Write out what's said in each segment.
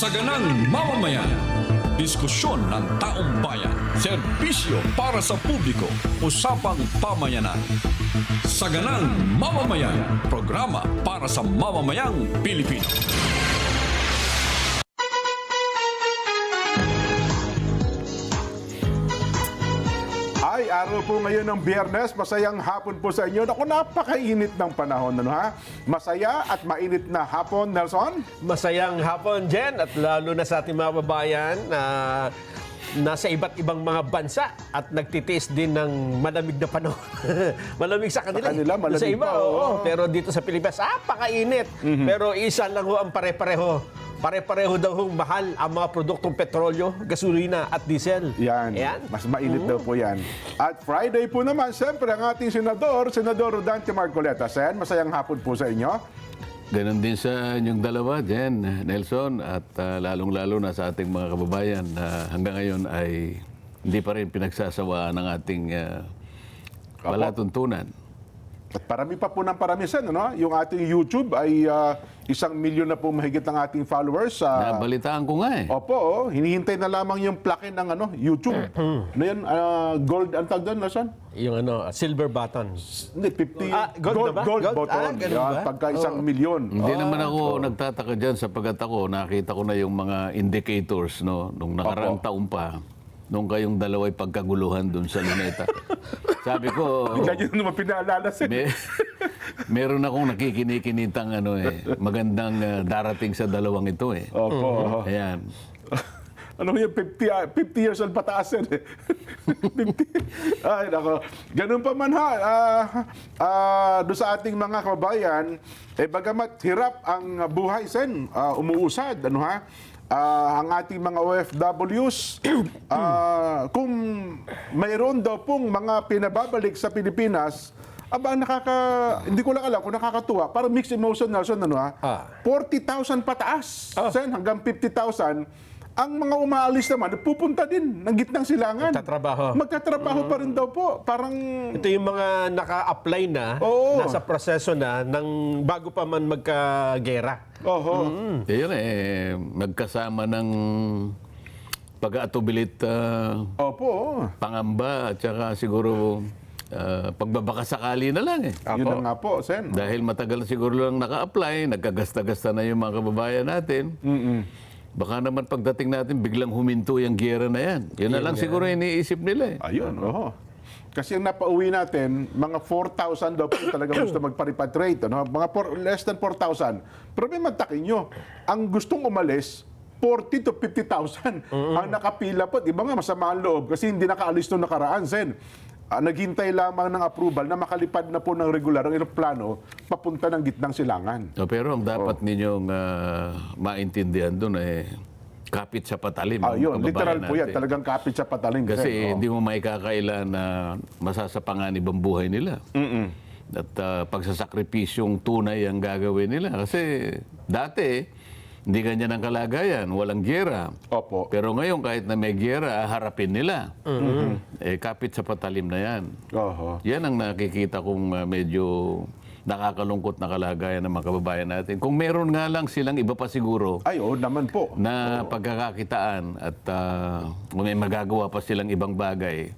Saganang mamamayan. Diskusyon ng taong bayan. Serbisyo para sa publiko. Usapang pamayanan. Saganang mamamayan. Programa para sa mamamayang Pilipino. Ay, araw po ngayon ng Biyernes. Masayang hapon po sa inyo. Naku, napakainit ng panahon. Ano, ha? Masaya at mainit na hapon, Nelson? Masayang hapon, Jen, at lalo na sa ating mga babayan na nasa iba't ibang mga bansa at nagtitiis din ng malamig na panahon. Malamig sa kanila. Sa kanila, malamig sa iba, pa, oo. oo. Pero dito sa Pilipinas, pakainit. Pero isa lang ho ang pare-pareho. Pare-pareho daw hong mahal ang mga produktong petrolyo, gasolina at diesel. Yan. Ayan. Mas mainit daw po yan. At Friday po naman, siyempre, ang ating Senador Rodante Marcoleta. Sen, masayang hapon po sa inyo. Ganon din sa inyong dalawa, Jen, Nelson, at lalong-lalo na sa ating mga kababayan na hanggang ngayon ay hindi pa rin pinagsasawaan ng ating palatuntunan. At parami pa po ng parami, Sen. Ano? Yung ating YouTube ay 1 milyon na po mahigit ng ating followers. Nabalitaan ko nga eh. Opo, hinihintay na lamang yung plug-in ng YouTube. Ano yan? Gold, ang tag doon, Nelson? Yung silver silver button. Hindi, 50. Gold na ba? Gold Gold? button. Ganun Yan, ba? pagka 1 milyon. Hindi naman ako nagtataka dyan sapagkat ako nakita ko na yung mga indicators no, nung nakaraang taon pa. Nung kayong dalawa'y pagkaguluhan doon sa Luneta. Sabi ko, Bigla nyo naman pinaalala, Sen. meron akong nakikinikinitang magandang darating sa dalawang ito eh. Opo. Ayan. Ano yung 50 years old pataas yan eh. 50. Ay, nako. Ganun pa man ha. Doon sa ating mga kababayan, bagamat hirap ang buhay, Sen, umuusad, ano ha? Ang ating mga OFWs, kung mayroon daw pong mga pinababalik sa Pilipinas, hindi ko lang alam kung nakakatuwa. Parang mixed emotion, Nelson, ano ha? 40,000 pataas, Sen, hanggang 50,000. Ang mga umaalis naman, pupunta din ng gitnang silangan. Magtatrabaho. Magtatrabaho pa rin daw po. Parang... Ito yung mga naka-apply na, Oo. nasa proseso na, ng bago pa man magkagera. Oho. Yun magkasama ng pag-aatubilit Opo. pangamba at saka siguro pagbabakasakali na lang eh. Yun na nga po, Sen. Dahil matagal na siguro lang naka-apply, nagkagasta-gasta na yung mga kababayan natin. Baka naman pagdating natin, biglang huminto yung giyera na yan. Yun na lang siguro iniisip nila eh. Ayun, oho. Kasi ang napauwi natin, mga 4,000 daw po talaga gusto magpa-repatriate. Ano? Mga less than 4,000. Pero may mantakin nyo, ang gustong umalis, 40 to 50,000 ang nakapila po. Iba nga masama ang loob kasi hindi nakaalis nung nakaraan, Sen. Naghintay lamang ng approval na makalipad na po ng regular ang eroplano papunta ng gitnang silangan. Pero ang dapat ninyong maintindihan doon kapit sa patalim. ang Yun, kababayan literal po yan. natin. Talagang kapit sa patalim. Kasi hindi mo maikakailan na masasapanganib ang buhay nila. At pagsasakripisyong tunay ang gagawin nila. Kasi dati, hindi ganyan ang kalagayan. Walang giyera. Opo. Pero ngayon, kahit na may giyera, harapin nila. Kapit sa patalim na yan. Oho. Yan ang nakikita kong medyo nakakalungkot na kalagayan ng mga kababayan natin. Kung meron nga lang silang iba pa siguro Ay, naman po. na pagkakakitaan at kung may magagawa pa silang ibang bagay,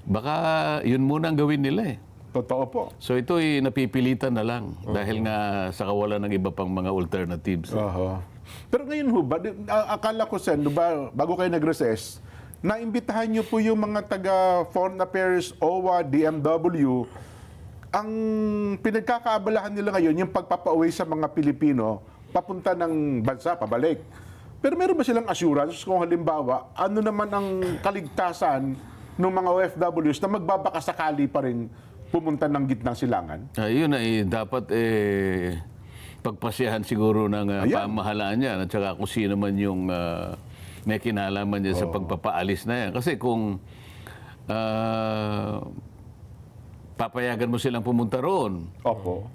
baka yun muna ang gawin nila eh. Totoo po. So ito'y napipilitan na lang dahil nga sa kawalan ng iba pang mga alternatives. Oho. Pero ngayon ho, akala ko, Sen, bago kayo nag-recess, naimbitahan niyo po yung mga taga Foreign Affairs, OWA, DMW. Ang pinagkakaabalahan nila ngayon, yung pagpapauwi sa mga Pilipino, papunta ng bansa, pabalik. Pero meron ba silang assurance kung halimbawa, ano naman ang kaligtasan ng mga OFWs na magbabakasakali pa rin pumunta ng gitnang silangan? Yun ay dapat pagpasyahan siguro ng pamahalaan yan at saka kung sino man yung may kinalaman dyan sa pagpapaalis na yan. Kasi kung papayagan mo silang pumunta roon, Opo.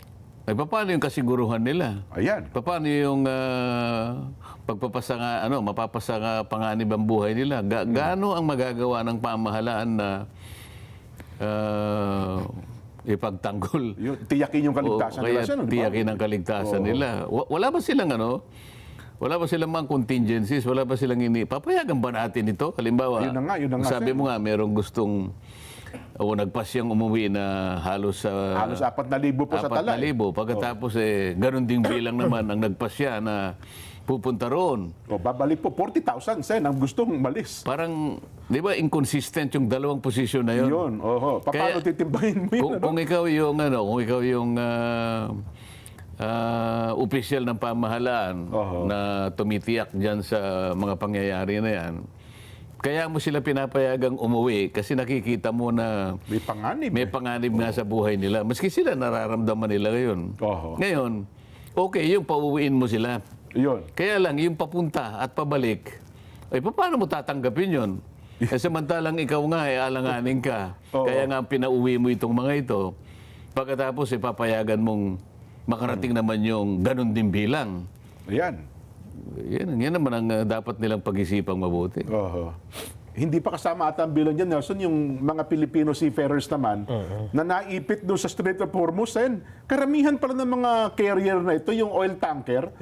ay paano yung kasiguruhan nila? Ayan. Paano yung mapapasanga panganib ang buhay nila? Gaano ang magagawa ng pamahalaan na ipagtanggol. Tiyakin yung kaligtasan nila. Kaya tiyakin ang kaligtasan nila. Wala ba silang Wala ba silang mga contingencies? Wala ba silang papayagan ba natin ito? Halimbawa, Yun na nga, sabi sir. mo nga, merong gustong nagpasyang umuwi na halos Halos 4,000 po sa tala. 4,000. Pagkatapos ganun ding bilang naman ang nagpasya na pupunta roon. O, babalik po, 40,000, Sen, ang gustong malis. Parang, di ba, inconsistent yung dalawang posisyon na yun? Yun, oho. Paano Kaya, titimbangin mo yun? Kung ikaw yung opisyal ng pamahalaan Oho. na tumitiyak dyan sa mga pangyayari na yan, kaya mo sila pinapayagang umuwi kasi nakikita mo na May panganib. may panganib nga sa buhay nila. Maski sila nararamdaman nila ngayon. Oho. Ngayon, okay, yung pauwiin mo sila. Yun. Kaya lang, yung papunta at pabalik, ay paano mo tatanggapin yun? Samantalang ikaw nga, alanganin ka. Oo. Kaya nga pinauwi mo itong mga ito. Pagkatapos, papayagan mong makarating naman yung ganun din bilang. Ayan. Yan naman ang dapat nilang pag-isipang mabuti. Oho. Hindi pa kasama ata ang bilang dyan, Nelson, yung mga Filipino seafarers naman na naipit doon sa Strait of Hormuz. Karamihan pala ng mga carrier na ito, yung oil tanker,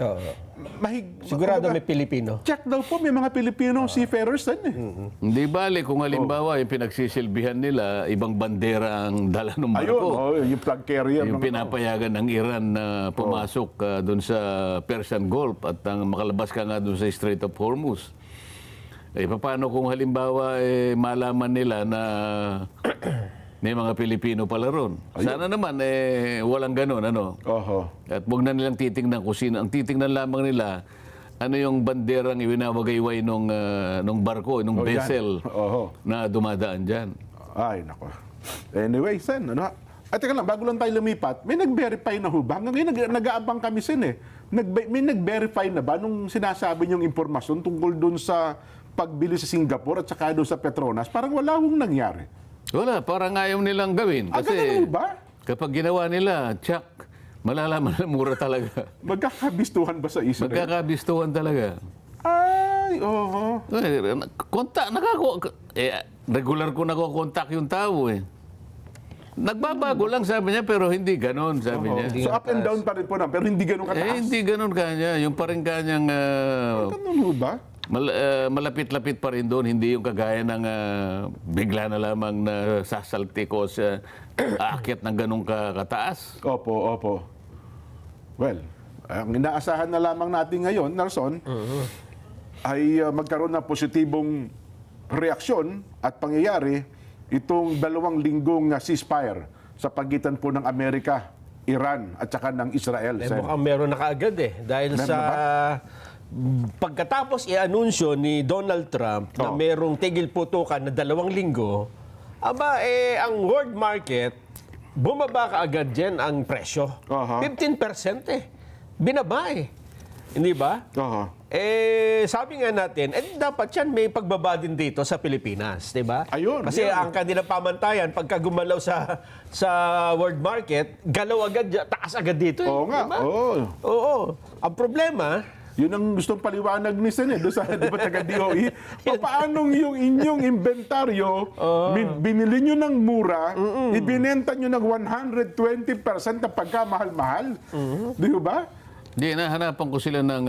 Sigurado may Pilipino. check daw po, may mga Filipino seafarers din eh. Hindi bali kung halimbawa yung pinagsisilbihan nila, ibang bandera ang dala ng Ayun, barko. yung flag carrier. Yung mga- pinapayagan ng Iran na pumasok doon sa Persian Gulf at ang makalabas ka nga doon sa Strait of Hormuz. Paano kung halimbawa malaman nila na may mga Pilipino pala ron? Sana naman walang ganun, ano? Oho. At huwag na nilang titingnan kung sino. Ang titingnan lamang nila, ano yung banderang iwinawagayway nung barko, nung yan. vessel Oho. na dumadaan dyan. Ay, nako. Anyway, Sen, ano? At teka lang, bago lang tayo lumipat, may nag-verify na ho ba? Hanggang ngayon, nag-aabang kami, Sen, eh. May nag-verify na ba nung sinasabi niyong impormasyon tungkol dun sa pagbili sa Singapore at saka doon sa Petronas? Parang wala hong nangyari. Wala, parang ayaw nilang gawin. Ganun Kasi ba? kapag ginawa nila, tsak, malalaman na mura talaga. Magkakabistuhan ba sa Israel? Magkakabistuhan talaga. Ay, oo. Regular ko nakokontak yung tao eh. Nagbabago lang sabi niya, pero hindi ganon sabi niya. So up and down pa rin po na, pero hindi ganun kataas. Hindi ganon kanya. Yung pa rin kanyang Ganun ho ba? malapit-lapit pa rin doon. Hindi yung kagaya ng bigla na lamang na sasaltik o sa aakyat ng ganong kataas. Opo, opo. Well, ang inaasahan na lamang natin ngayon, Nelson, ay magkaroon ng positibong reaksyon at pangyayari itong 2 linggong ceasefire sa pagitan po ng Amerika, Iran at saka ng Israel. Sen. Mukhang meron na kaagad dahil Meron sa na pagkatapos i-anunsyo ni Donald Trump na merong tigil putukan na 2 linggo, ang world market, bumaba kaagad dyan ang presyo. Aha. 15% binaba Hindi ba? Oho. Sabi nga natin, dapat yan may pagbaba din dito sa Pilipinas, di ba? Ayun, Kasi yun. ang kanilang pamantayan, pagka gumalaw sa world market, galaw agad, taas agad dito. Oo nga, di ba? oo. Oo. Ang problema, Yun ang gustong paliwanag ni Sen, doon sa, di ba, taga-DOE. Paanong yung inyong inventaryo, binili nyo ng mura, ibinenta nyo ng 120% na pagkamahal-mahal? Di ba? Hindi, nahanapan ko sila ng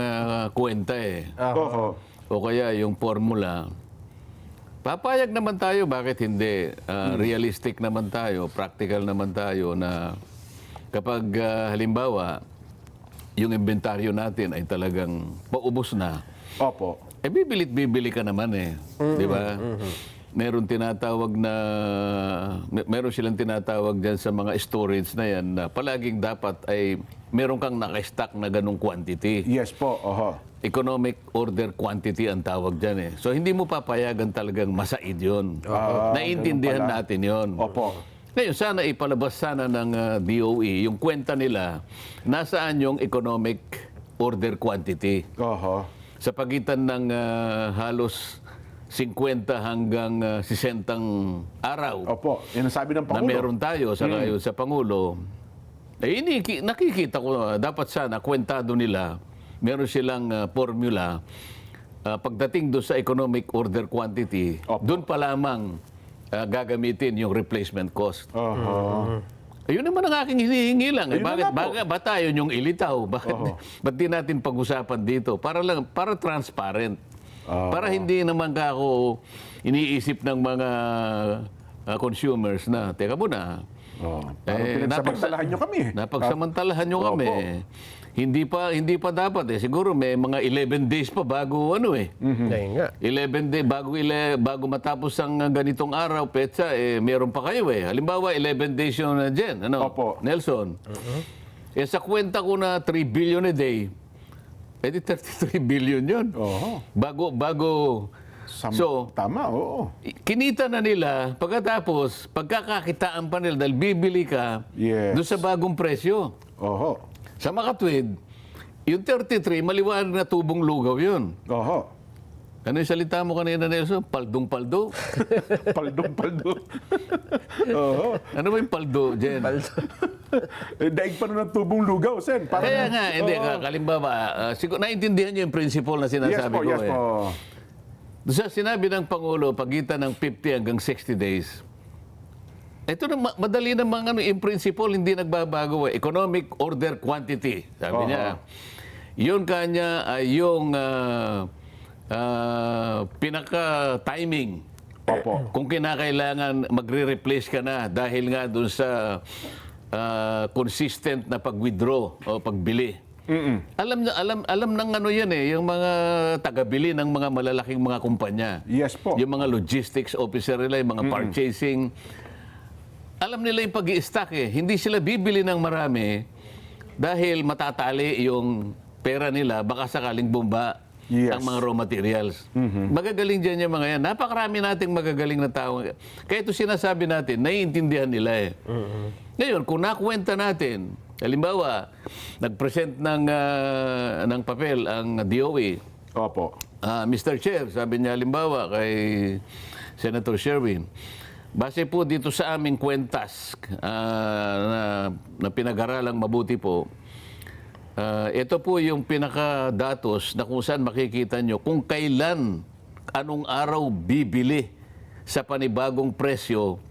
kwenta eh. Oo. O kaya yung formula. Papayag naman tayo, bakit hindi? Realistic naman tayo, practical naman tayo na kapag halimbawa, yung inventaryo natin ay talagang paubos na, Opo. bibilit-bibili ka naman eh. Di ba? Meron silang tinatawag dyan sa mga storage na yan na palaging dapat ay meron kang naka-stock na ganong quantity. Yes po. Oho. Economic order quantity ang tawag dyan eh. So hindi mo papayagan talagang masaid yun. Naiintindihan ganun pala. natin yun. Opo. Ngayon, sana ipalabas sana ng DOE yung kwenta nila nasaan yung economic order quantity. Oho. Sa pagitan ng halos 50 hanggang 60 araw Opo. Yan ang sabi ng na Pangulo. meron tayo sa ngayon sa Pangulo, nakikita ko dapat sana kwentado nila, meron silang formula pagdating doon sa economic order quantity, Opo. doon pa lamang gagamitin yung replacement cost. Oho. Ayun naman ang aking hinihingi lang. Ayun na nga po. Ba tayo yung ilitaw? Oo. Ba't di natin pag-usapan dito? Para transparent. Oo. Para hindi naman ako iniisip ng mga consumers na, teka muna, Parang pinagsamantalahan nyo kami. napagsamantalahan nyo kami. Opo. Hindi pa dapat eh. Siguro may mga 11 days pa bago ano eh. Ayun nga. 11 days bago matapos ang ganitong araw, petsa, meron pa kayo eh. Halimbawa, 11 days yun na dyan. Ano? Opo. Nelson. Sa kwenta ko na 3 billion a day, di 33 billion yun. Oo. Bago, so, Tama, oo. kinita na nila, pagkatapos, pagkakakitaan pa nila dahil bibili ka Yes. doon sa bagong presyo. Oho. Sa makatwid, yung 33, maliwanag na tubong lugaw yun. Oho. Ano yung salita mo kanina, Nelson? Paldong-paldo? Paldo. Oo. Ano ba yung paldo, Jen? Daig pa nun ng tubong lugaw, Sen. Parang- Kaya nga, hindi. Oo. Kalimbawa, siguro, naintindihan niyo yung principle na Yes sinasabi po, ko. yes po. Doon sa sinabi ng Pangulo, pagitan ng 50 hanggang 60 days, ito na madali namang ano, in principle, hindi nagbabago. Economic order quantity, sabi niya. Yun kanya ay yung pinaka-timing. Opo. Kung kinakailangan magre-replace ka na dahil nga doon sa consistent na pag-withdraw o pagbili. Alam ng ano yan eh, yung mga taga-bili ng mga malalaking mga kumpanya. Yes po. Yung mga logistics officer nila, yung mga purchasing. Alam nila yung pag-i-stock eh. Hindi sila bibili ng marami dahil matatali yung pera nila, baka sakaling bumba Yes. ang mga raw materials. Magagaling dyan yung mga yan. Napakarami nating magagaling na tao. Kaya ito sinasabi natin, naiintindihan nila eh. Ngayon, kung nakuwenta natin, halimbawa, nag-present ng papel ang DOE, Opo. Mr. Chair, sabi niya halimbawa kay Senator Sherwin, base po dito sa aming kwentas na pinag-aralang mabuti po, ito po yung pinaka-datos na kung saan makikita nyo kung kailan, anong araw bibili sa panibagong presyo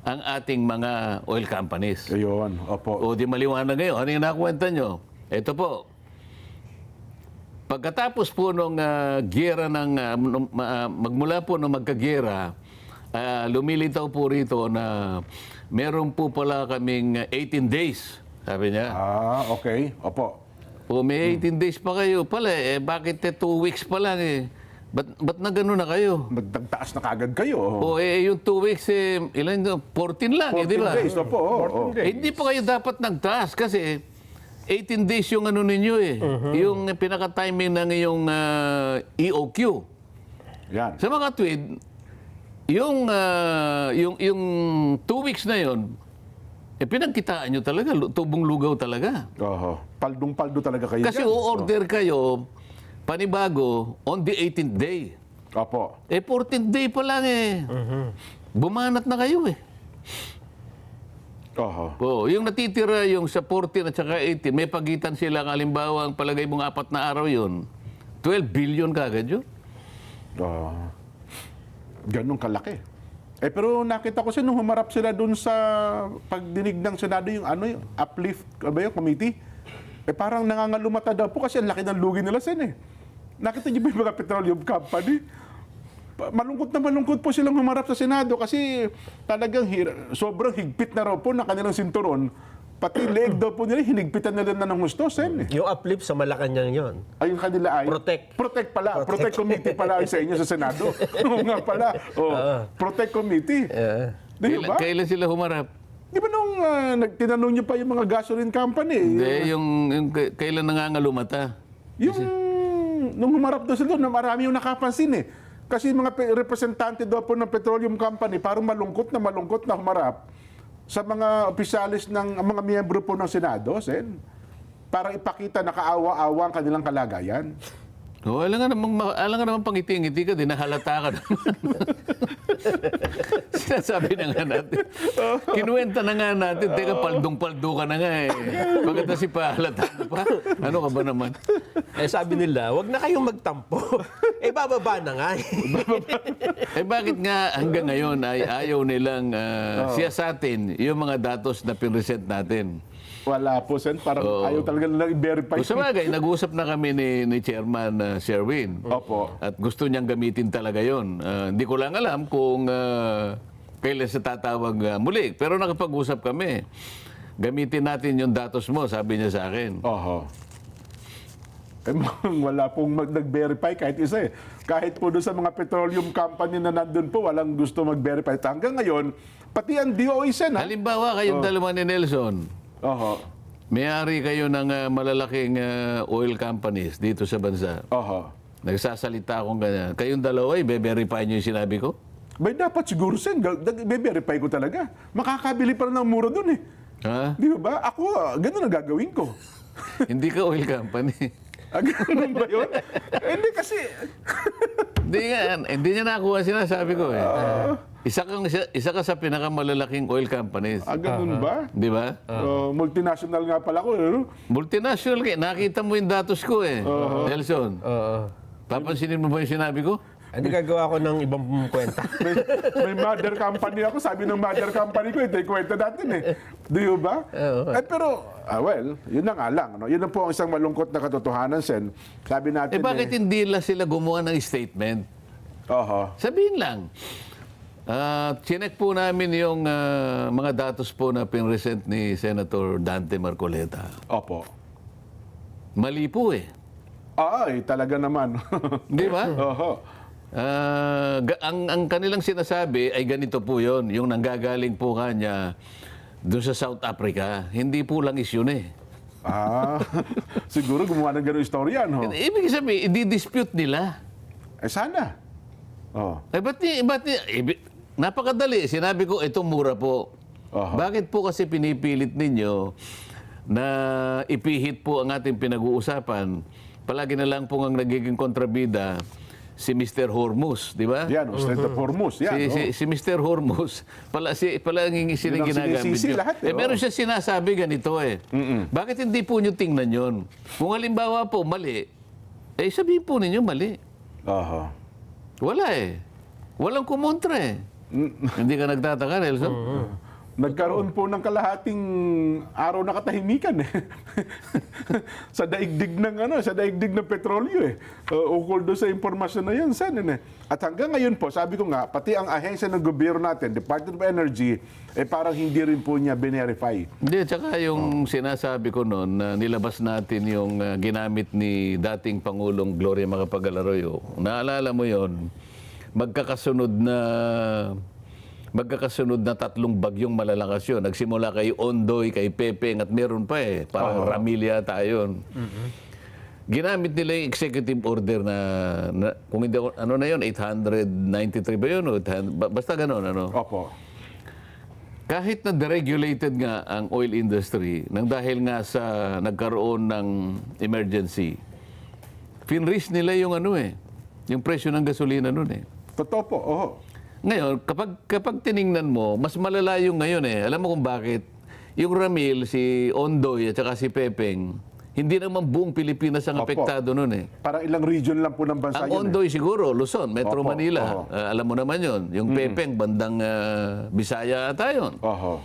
ang ating mga oil companies. Ayun. Opo. O di maliwanag ngayon. Ano yung nakuwenta nyo? Ito po. Pagkatapos po nung giyera magmula po nung magkagiyera, lumilitaw po rito na meron po pala kaming 18 days, sabi niya. Okay. Opo. O may 18 days pa kayo pala, bakit 2 weeks pa lang eh? Ba't na gano'n na kayo? Nagtaas na kagad kayo. O yung 2 weeks, ilan yun? 14 lang, 14 di ba? days. Opo. Hindi pa kayo dapat nagtaas kasi 18 days yung ano ninyo eh. Yung pinaka-timing ng iyong EOQ. Yan. Sa mga tweed, yung 2 weeks na yon, pinagkitaan nyo talaga, tubong lugaw talaga. Oho. Paldong-paldo talaga kayo Kasi dyan. o-order kayo, panibago, on the 18th day. Opo. 14th day pa lang eh. Bumanat na kayo eh. Oho. Yung natitira yung sa 14 at saka 18, may pagitan sila, halimbawa, ang palagay mong 4 na araw yun, 12 billion kagad yun. Ganun kalaki. Pero nakita ko siya nung humarap sila dun sa pagdinig ng Senado yung yung uplift committee. Parang nangangalumata daw po kasi ang laki ng lugi nila Sen eh. Nakita niyo ba yung mga petroleum company? Malungkot po silang humarap sa Senado kasi talagang sobrang higpit na raw po ng kanilang sinturon. Pati leeg daw po nila, hinigpitan nila na ng gusto, Sen. Yung uplift sa Malacanang yon. Ay, yung kanila ay... Protect. Protect pala. Protect committee pala ay sa inyo sa Senado. Oo nga pala. Protect committee. Di ba? Kailan sila humarap? Di ba nung tinanong niyo pa yung mga gasoline company? Hindi, yung kailan nangangalumata. Yung nung humarap daw sila doon, marami yung nakapansin eh. Kasi mga representante daw po ng petroleum company, parang malungkot na humarap sa mga opisyalis ng mga miyembro po ng Senado, Sen. Para ipakita na kaawa-awa ang kanilang kalagayan. Oh, alam nga namang pangiti-ngiti ka, din nahalata ka naman. Sinasabi na nga natin. Kinuwenta na nga natin, teka, paldong-paldo ka na nga eh. Pagkata si pahalata ka pa. Ano ka ba naman? Eh sabi nila, wag na kayong magtampo. Eh bababa na nga. Eh bakit nga hanggang ngayon ay ayaw nilang siyasatin yung mga datos na pinresent natin? Wala po, Sen. Parang ayaw talaga nilang i-verify. Sa bagay, nag-usap na kami ni Chairman Sherwin. Opo. At gusto niyang gamitin talaga yon. Hindi ko lang alam kung kailan siya tatawag muli. Pero nakapag-usap kami. Gamitin natin yung datos mo, sabi niya sa akin. Oho. Eh, wala pong nag-verify kahit isa eh. Kahit po doon sa mga petroleum company na nandun po, walang gusto mag-verify. Hanggang ngayon, pati ang DOE, Sen. Halimbawa, kayong dalawa ni Nelson, Oho. may-ari kayo ng malalaking oil companies dito sa bansa. Oho. Nagsasalita akong ganyan. Kayong dalawa, i-verify niyo yung sinabi ko? Bay, dapat siguro, Sen. Be-verify ko talaga. Makakabili pa rin ng mura doon eh. Ha? Di ba? Ako, ganun ang gagawin ko. Hindi ka oil company. Ganun ba yun? Hindi kasi... Hindi niya nakuha sinasabi ko eh. Isa ka sa pinakamalalaking oil companies. Ganun ba? Di ba? Multinational nga pala ko. Ano? Multinational kayo. Nakita mo yung datos ko eh. Nelson. Papansinin mo ba yung sinabi ko? Hindi gagawa ko ng ibang kwenta. May mother company ako. Sabi ng mother company ko, ito yung kwenta natin eh. Di ba? Pero, well, yun na nga lang. No? Yun na po ang isang malungkot na katotohanan, Sen. Sabi natin Bakit hindi lang sila gumawa ng statement? Oho. Sabihin lang. Chinek po namin yung mga datos po na pinresent ni Senator Dante Marcoleta. Opo. Mali po eh. Ay, talaga naman. Di ba? Oho. Ang kanilang sinasabi ay ganito po yon, yung nanggagaling po kanya doon sa South Africa. Hindi po lang yun eh. Siguro gumawa ng gano'ng istorya, no? Ibig sabihin, i-dispute nila. Eh, sana. Oh. Napakadali. Sinabi ko, ito mura po. Aha. Bakit po kasi pinipilit ninyo na ipihit po ang ating pinag-uusapan? Palagi na lang po ang nagiging kontrabida si Mr. Hormuz, di ba? Yan, Strait of Hormuz. Yan, Si Mr. Hormuz, palaging silang Yun ang ginagamit sinisisi yun. lahat, eh, Meron siya sinasabi ganito eh. Bakit hindi po nyo tingnan yun? Kung halimbawa po mali, sabihin po ninyo mali. Oho. Wala eh. Walang kumontra eh. Hindi ka nagtataka, Nelson? Nagkaroon po ng kalahating araw na katahimikan eh. sa daigdig ng petrolyo eh. Ukol doon sa impormasyon na yun, Sen. At hanggang ngayon po, sabi ko nga, pati ang ahensya ng gobyerno natin, Department of Energy, parang hindi rin po niya binerify. Hindi, tsaka yung sinasabi ko noon, na nilabas natin yung ginamit ni dating Pangulong Gloria Macapagal-Arroyo. Naalala mo yon, magkakasunod na 3 bagyong malalakas yun. Nagsimula kay Ondoy, kay Pepeng, at meron pa eh. Parang Ramilla tayo. Ginamit nila yung executive order na kung hindi, ano na yun, 893 ba yun? Basta gano'n, ano? Opo. Kahit na deregulated nga ang oil industry, nang dahil nga sa nagkaroon ng emergency, finraise nila yung yung presyo ng gasolina nun eh. Totoo po, oho. Ngayon, kapag tiningnan mo, mas malala yung ngayon eh. Alam mo kung bakit? Yung Ramil, si Ondoy at saka si Pepeng, hindi naman buong Pilipinas ang Opo. apektado nun eh. Parang ilang region lang po ng bansa Ang yun. Ondoy siguro, Luzon, Metro Opo, Manila. oho. Alam mo naman yon. Yung Pepeng, bandang Bisaya ata yun. Oho.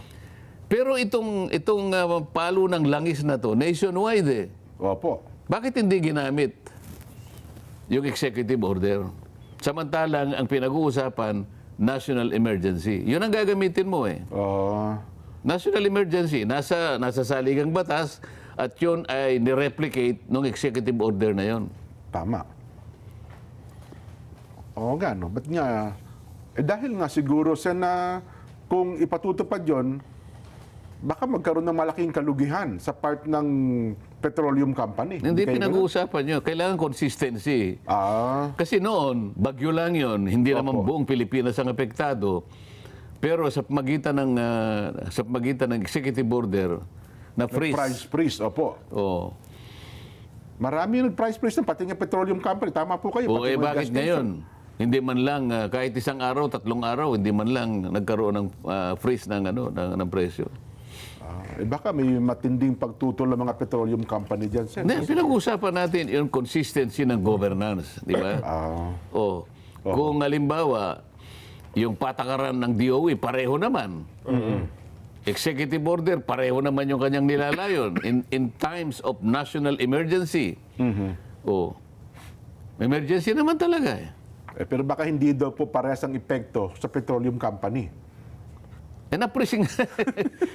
Pero itong palo ng langis na to, nationwide eh. Opo. Bakit hindi ginamit yung executive order? Samantalang ang pinag-uusapan, national emergency. Yun ang gagamitin mo eh. National emergency, nasa saligang batas at yun ay nireplicate ng executive order na yun. Tama. Oo nga, no? Ba't nga? Dahil nga siguro, Sen, na kung ipatutupad yon, baka magkaroon ng malaking kalugihan sa part ng petroleum company. Hindi kayo pinag-uusapan nyo. Kailangan consistency. ganun? Kasi noon, bagyo lang yun. Hindi naman Opo. buong Pilipinas ang apektado. Pero sa pagitan ng executive order na freeze. Price freeze, opo. Oh. Marami yung price freeze na, pati ng petroleum company. Tama po kayo. O pati mga bakit gas station. ngayon? Hindi man lang, kahit isang araw, 3 araw, hindi man lang nagkaroon ng freeze ng presyo. Baka may matinding pagtutol ng mga petroleum company dyan, sir. Hindi, pinag-uusapan natin yung consistency ng governance, di ba? Kung halimbawa, yung patakaran ng DOE, pareho naman. Executive order, pareho naman yung kanyang nilalayon. In times of national emergency. Emergency naman talaga eh. Pero baka hindi daw po parehas ang epekto sa petroleum company. Na-freeze nga.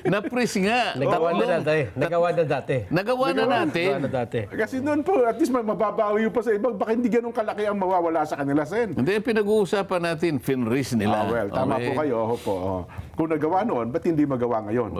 Na-freeze nga. Nagawa na dati. Nagawa na dati. Nagawa na natin. Nagawa na dati. Kasi noon po, at least mababawi pa sa ibang, baka hindi ganun kalaki ang mawawala sa kanila, Sen. Hindi, pinag-uusapan natin, finreeze nila. Well, tama Okay. po kayo. Opo. Kung nagawa noon, ba't hindi magawa ngayon?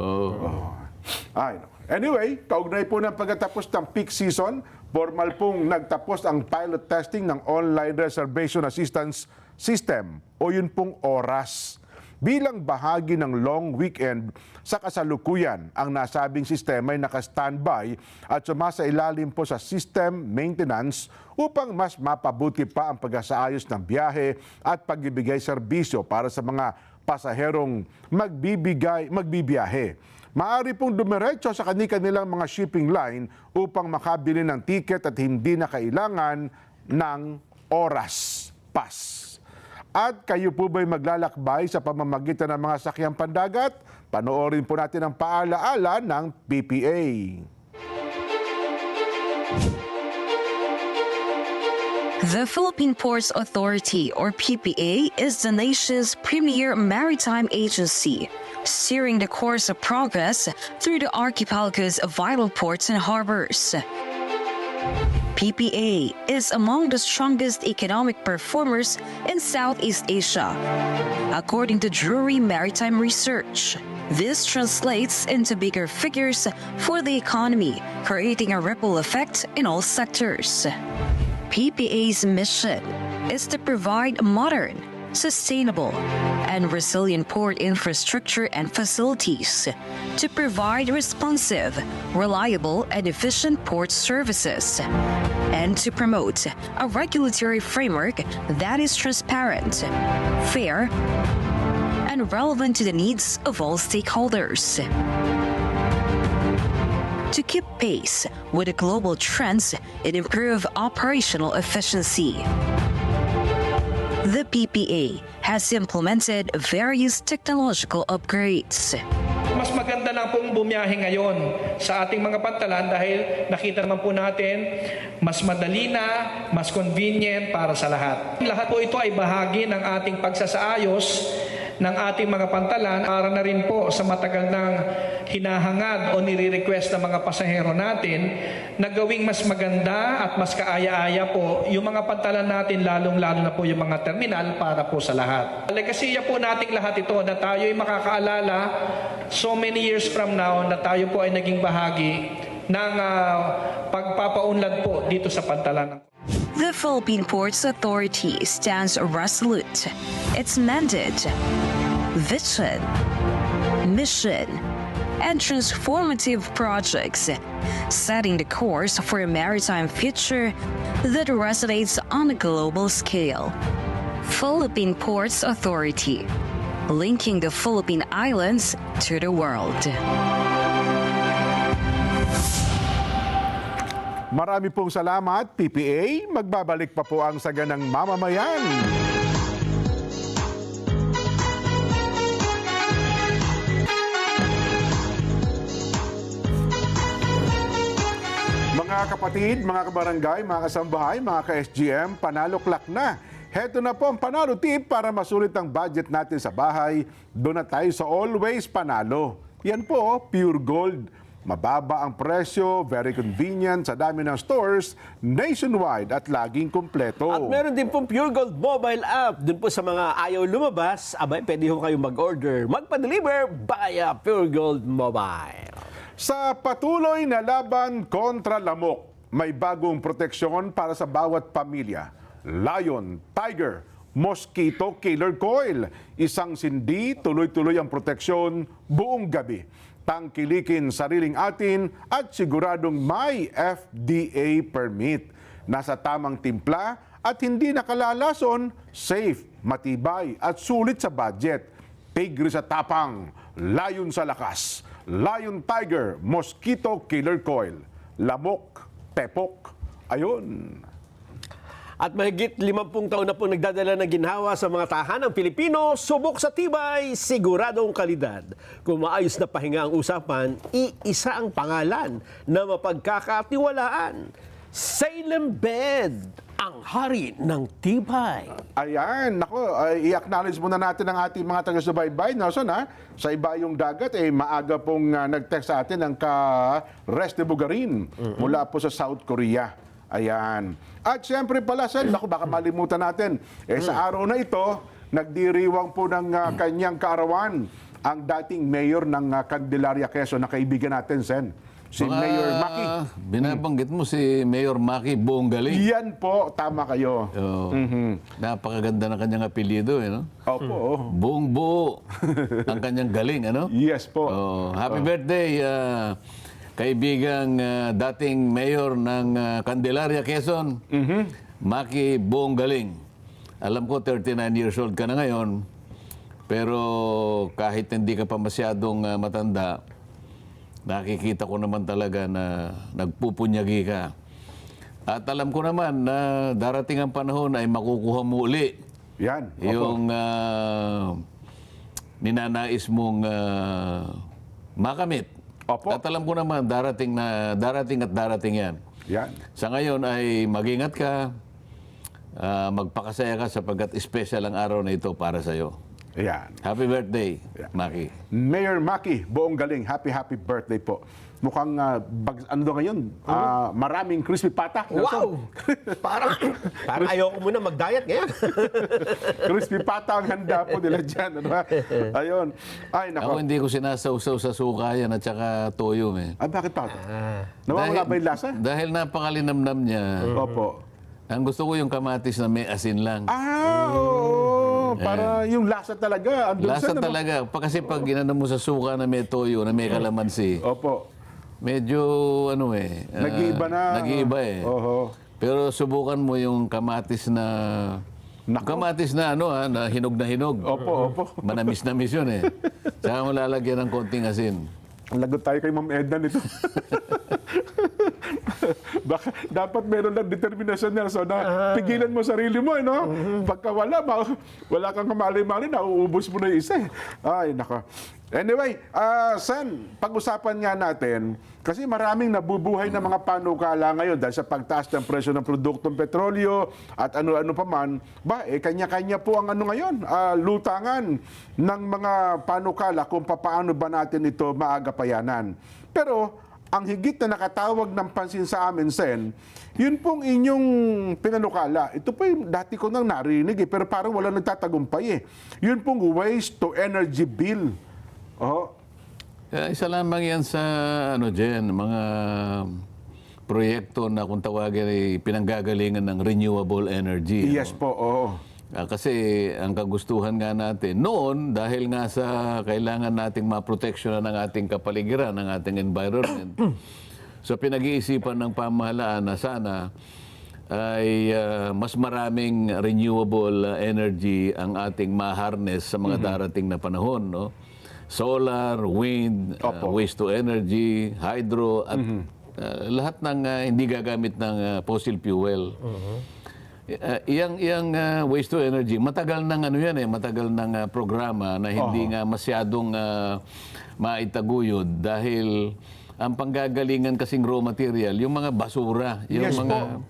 Ay, no. Anyway, kaugnay po ng pagkatapos ng peak season, formal pong nagtapos ang pilot testing ng Online Reservation Assistance System o yun pong ORAS. Bilang bahagi ng long weekend sa kasalukuyan, ang nasabing sistema ay naka-standby at sumasailalim po sa system maintenance upang mas mapabuti pa ang pag-asaayos ng biyahe at pagbibigay serbisyo para sa mga pasaherong magbibiyahe. Maaari pong dumiretso sa kanilang mga shipping line upang makabili ng tiket at hindi na kailangan ng oras pass. At kayo po ba'y maglalakbay sa pamamagitan ng mga sakyang pandagat? Panoorin po natin ang paalaala ng PPA. The Philippine Ports Authority, or PPA, is the nation's premier maritime agency, steering the course of progress through the archipelago's vital ports and harbors. PPA is among the strongest economic performers in Southeast Asia, according to Drury Maritime Research. This translates into bigger figures for the economy, creating a ripple effect in all sectors. PPA's mission is to provide modern, sustainable, and resilient port infrastructure and facilities to provide responsive, reliable, and efficient port services, and to promote a regulatory framework that is transparent, fair, and relevant to the needs of all stakeholders. To keep pace with the global trends and improve operational efficiency, the PPA has implemented various technological upgrades. Mas maganda lang pong bumiyahe ngayon sa ating mga pantalan dahil nakita naman po natin mas madali na, mas convenient para sa lahat. Lahat po ito ay bahagi ng ating pagsasaayos ng ating mga pantalan para na rin po sa matagal ng hinahangad o nire-request ng mga pasahero natin na gawing mas maganda at mas kaaya-aya po yung mga pantalan natin, lalong-lalo na po yung mga terminal para po sa lahat. Legasiya po nating lahat ito na tayo ay makakaalala so many years from now na tayo po ay naging bahagi ng pagpapaunlad po dito sa pantalan. The Philippine Ports Authority stands resolute. Its mandate, vision, mission, and transformative projects, setting the course for a maritime future that resonates on a global scale. Philippine Ports Authority, linking the Philippine Islands to the world. Marami pong salamat, PPA. Magbabalik pa po ang Saganang Mamamayan. Mga kapatid, mga kabarangay, mga kasambahay, mga ka-SGM, panalo clock na. Heto na po ang panalo tip para masulit ang budget natin sa bahay. Doon na tayo sa Always Panalo. Yan po, pure gold. Mababa ang presyo, very convenient sa dami ng stores, nationwide at laging kumpleto. At meron din pong Pure Gold mobile app. Doon po sa mga ayaw lumabas, abay, pwede ho kayong mag-order, magpa-deliver via Pure Gold Mobile. Sa patuloy na laban kontra lamok, may bagong proteksyon para sa bawat pamilya. Lion, tiger Mosquito Killer Coil. Isang sindi, tuloy-tuloy ang proteksyon buong gabi. Tangkilikin sariling atin at siguradong may FDA permit. Nasa tamang timpla at hindi nakalalason, safe, matibay at sulit sa budget. Tigre sa tapang, layon sa lakas. Lion Tiger Mosquito Killer Coil. Lamok, tepok. Ayun. At mahigit 50 taon na po nagdadala ng ginhawa sa mga tahanang Pilipino, subok sa tibay, siguradong kalidad. Kung maayos na pahinga ang usapan, iisa ang pangalan na mapagkakatiwalaan. Salem Bed, ang hari ng tibay. Ayan, nako, i-acknowledge muna natin ang ating mga taga-subaybay. Nelson, ha? Sa ibayong dagat, maaga pong nag-text sa atin ang ka-Rest de Bugarin mula po sa South Korea. Ayan. At siyempre pala, Sen, naku, baka malimutan natin. Sa araw na ito, nagdiriwang po ng kanyang kaarawan ang dating mayor ng Candelaria, Quezon na kaibigan natin, Sen. Si Mayor Maki. Binabanggit mo si Mayor Maki, buong galing. Yan po, tama kayo. Oo. Napakaganda ng kanyang apelyido, no? Opo. Buong buo ang kanyang galing, ano? Yes po. Happy birthday, kaibigang dating mayor ng Candelaria, Quezon. Maki, buong galing. Alam ko, 39 years old ka na ngayon, pero kahit hindi ka pa masyadong matanda, nakikita ko naman talaga na nagpupunyagi ka. At alam ko naman na darating ang panahon ay makukuha mo uli Yan. Opo. yung ninanais mong makamit. Opo. At alam ko naman darating at darating yan. Yan. Sa ngayon ay mag-ingat ka, magpakasaya ka sapagkat special ang araw na ito para sa iyo. Yan. Happy birthday, Maki. Mayor Maki, buong galing. Happy birthday po. Mukhang, ano daw ngayon? Maraming crispy pata. Wow! parang ayoko muna mag-diet ngayon. Crispy pata ang handa po nila dyan. Ano ba? Ayun. Ay, Ako nako. hindi ko sinasawsaw sa suka yan at saka toyo. Ah, bakit pa? Nawawala ba yung lasa? Dahil napakalinamnam niya. Opo. Ang gusto ko yung kamatis na may asin lang. Oo. Para yung lasa talaga. Andun Lasa sa, talaga. Kasi pag ginano mo sa suka na may toyo, na may kalamansi, Opo. medyo Nag-iiba na. Nag-iiba eh. Oho. Pero subukan mo yung kamatis na... Nako. Kamatis na na hinog na hinog. Opo. Manamis-namis yun eh. Tsaka mo lalagyan ng konting asin. Lagot tayo kay Ma'am Edna nito. Baka, dapat meron lang determinasyon, Nelson, na pigilan mo sarili mo, no? Pagka wala kang kamali-mali, nauubos mo na yung isa. Ay, nako. Anyway, Sen, pag-usapan nga natin, kasi maraming nabubuhay na mga panukala ngayon dahil sa pagtaas ng presyo ng produktong petrolyo at ano-ano pa man, kanya-kanya po ang ano ngayon, lutangan ng mga panukala kung paano ba natin ito maagapayanan. Pero, ang higit na nakatawag ng pansin sa amin, Sen, yun pong inyong pinanukala. Ito po yung dati ko nang narinig pero parang wala nagtatagumpay eh. Yun pong waste to energy bill. Oh. Isa lamang yan sa mga proyekto na kung tawagin ay pinanggagalingan ng renewable energy. Yes po, oo. Kasi ang kagustuhan nga natin noon, dahil nga sa kailangan nating maproteksyonan ng ating kapaligiran, ng ating environment, so pinag-iisipan ng pamahalaan na sana ay mas maraming renewable energy ang ating ma-harness sa mga darating na panahon. No? Solar, wind, waste to energy, hydro, at lahat ng hindi gagamit ng fossil fuel. Iyang waste to energy, matagal ng matagal ng programa na hindi nga masyadong maitaguyod dahil ang panggagalingan kasing raw material, yung mga basura, yung Yes mga po.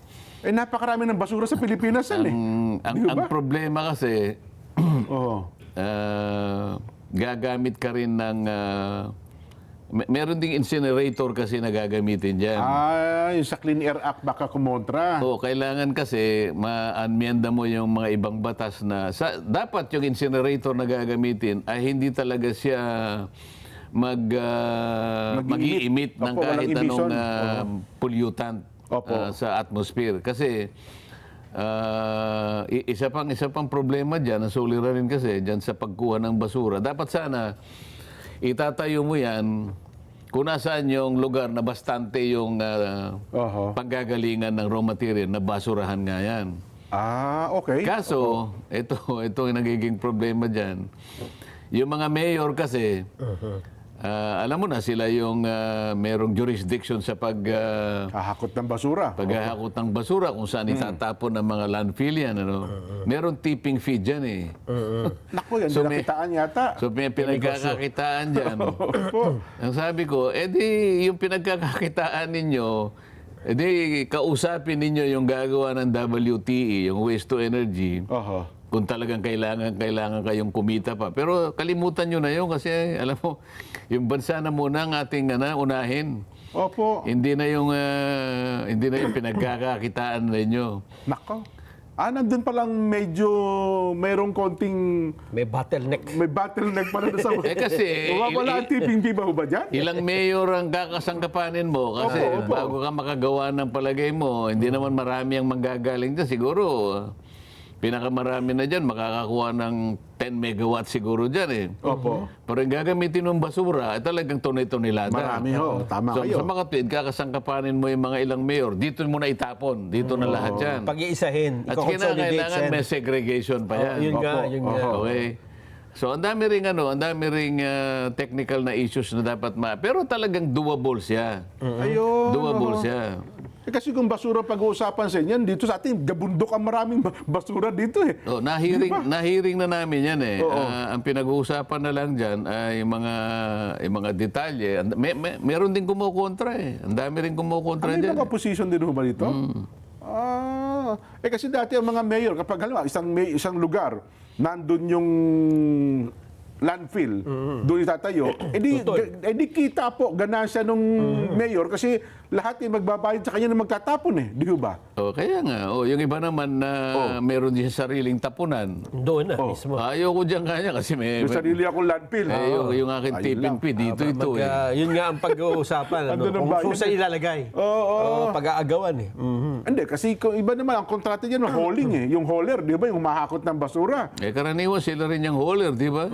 Napakarami ng basura sa Pilipinas yan eh. ang problema kasi Oo. gagamit ka rin ng meron ding incinerator kasi na gagamitin dyan. Yung sa Clean Air Act baka kumontra. Oo, kailangan kasi ma-amyenda mo yung mga ibang batas na dapat yung incinerator na gagamitin ay hindi talaga siya mag-i-emit ng Opo, kahit walang anong emission. pollutant Opo. sa atmosphere. Kasi Isa pang problema diyan, ang suliranin kasi diyan sa pagkuha ng basura. Dapat sana itatayo mo 'yan kung nasaan yung lugar na bastante yung panggagalingan ng raw material na basurahan nga 'yan. Okay. Kaso, ito yung nagiging problema diyan. Yung mga mayor kasi, alam mo na sila yung merong jurisdiction sa Hahakot ng basura. paghahakot ng basura, kung saan itatapon ng mga landfill yan. Ano? Meron tipping fee dyan eh. Naku, yan, So, nakitaan yata. So may pinagkakakitaan dyan. Ang sabi ko, yung pinagkakakitaan ninyo, kausapin ninyo yung gagawa ng WTE, yung Waste to Energy, kung talagang kailangan kayong kumita pa. Pero kalimutan nyo na yun kasi alam mo, yung bansa na muna ang ating unahin. Opo. Hindi na yung pinagkakakitaan ninyo. Nako. Nandun palang medyo mayroong konting May bottleneck. pala na sa... Kasi wala ang tipping fee ba dyan? ilang mayor ang kakasangkapanin mo kasi Opo. bago ka makagawa ng palagay mo, hindi naman marami ang manggagaling dyan. Siguro, pinakamarami na dyan, makakakuha ng 10 megawatts siguro dyan eh. Opo. Pero yung gagamitin ng basura, talagang tunay-tunilada. Marami ho. Tama So, kayo. sa mga tweet, kakasangkapanin mo yung mga ilang mayor, dito mo na itapon. Dito na lahat yan. Pag-iisahin, At i-consolidate. kailangan may segregation pa yan. Yun nga, Opo. yun nga. Okay. So ang dami ring technical na issues na dapat pero talagang doable siya. Ayun. Doable siya. Kasi kung basura pag-uusapan sa inyo, dito sa ating gabundok ang maraming basura dito eh. Oh, nahiring na namin yan eh. Ang pinag-uusapan na lang diyan ay mga detalye. Meron din kumukontra eh. Ang dami rin kumukontra May diyan. mga position din ho ba dito? Kasi dati ang mga mayor, kapag halimbawa, isang lugar, nandun yung landfill, doon itatayo, edi kita po, ganansya nung mayor kasi lahat ay magbabayad sa kanya na magtatapon eh. Di ba? Oh, kaya nga. Oh, yung iba naman na meron din sariling tapunan. Doon na mismo. Ayoko diyan kanya kasi may Yung sarili akong landfill. yung aking Ayun tipping lang. fee dito ito eh. Yun nga ang pag-uusapan. Andun ang Kung bayan. saan ilalagay. Oo. Pag-aagawan eh. Hindi, kasi iba naman, ang kontrata dyan, hauling eh. Yung hauler, di ba? Yung mahakot ng basura. Karaniwan sila rin yung hauler, di ba?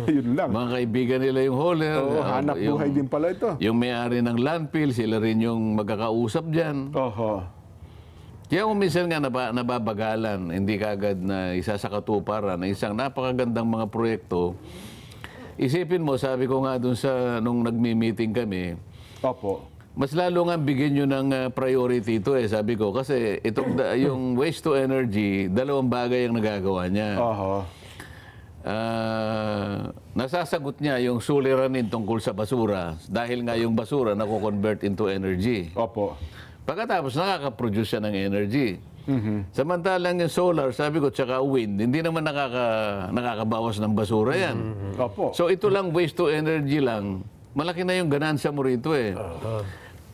Yun lang. Mga kaibigan nila yung hauler. Oo, hanap buhay din pala ito. Yung may-ari ng landfill, sila rin yung magkakausap dyan. Oho. Kaya kung minsan nga nababagalan, hindi kagad na isa sa katuparan ng isang napakagandang mga proyekto, isipin mo, sabi ko nga dun nung nagmi-meeting kami, Opo. mas lalo nga bigyan nyo ng priority ito eh, sabi ko. Kasi yung waste to energy, dalawang bagay ang nagagawa niya. Oho. Nasasagot niya yung suliranin tungkol sa basura dahil nga yung basura nako-convert into energy. Opo. Pagkatapos nakaka-produce siya ng energy. Samantalang yung solar, sabi ko, tsaka wind, hindi naman nakakabawas ng basura yan. Opo. So ito lang, waste to energy lang, malaki na yung ganansya mo rito eh.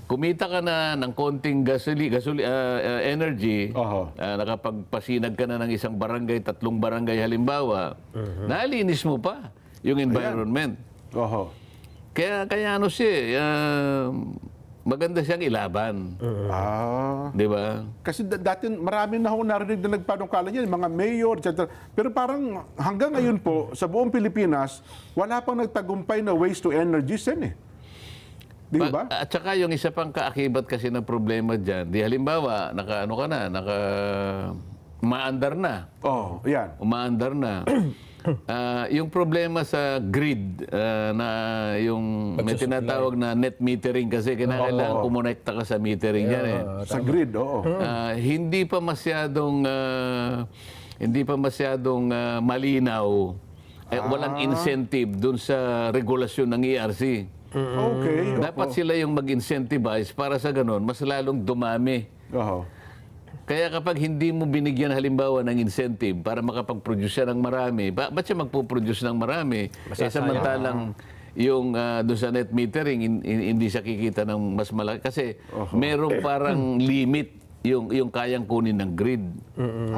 Kumita ka na ng konting energy, nakapagpasinag ka na ng isang barangay, 3 barangay halimbawa, nalinis mo pa yung environment. Oho. Kaya ano siya, maganda siyang ilaban. Di ba? Kasi dati marami na ako narinig na nagpanukala niyan, mga mayor, etc. Pero parang hanggang ngayon po, sa buong Pilipinas, wala pang nagtagumpay na waste to energy sen eh. Di ba? At saka yung isa pang kaakibat kasi ng problema dyan, di halimbawa, umaandar na. Oh, yan. Umaandar na. Yung problema sa grid, may tinatawag na net metering kasi kinakailangan kumonekta ka sa metering yan eh. Sa grid, oo. Hindi pa masyadong malinaw. Walang incentive dun sa regulasyon ng ERC. Okay. Dapat sila yung mag-incentivize para sa ganun, mas lalong dumami. Oho. Kaya kapag hindi mo binigyan halimbawa ng incentive para makapag-produce siya ng marami, ba't siya magpo-produce ng marami? Samantalang yung doon sa net metering, hindi siya kikita ng mas malaki. Kasi merong parang limit yung kayang kunin ng grid.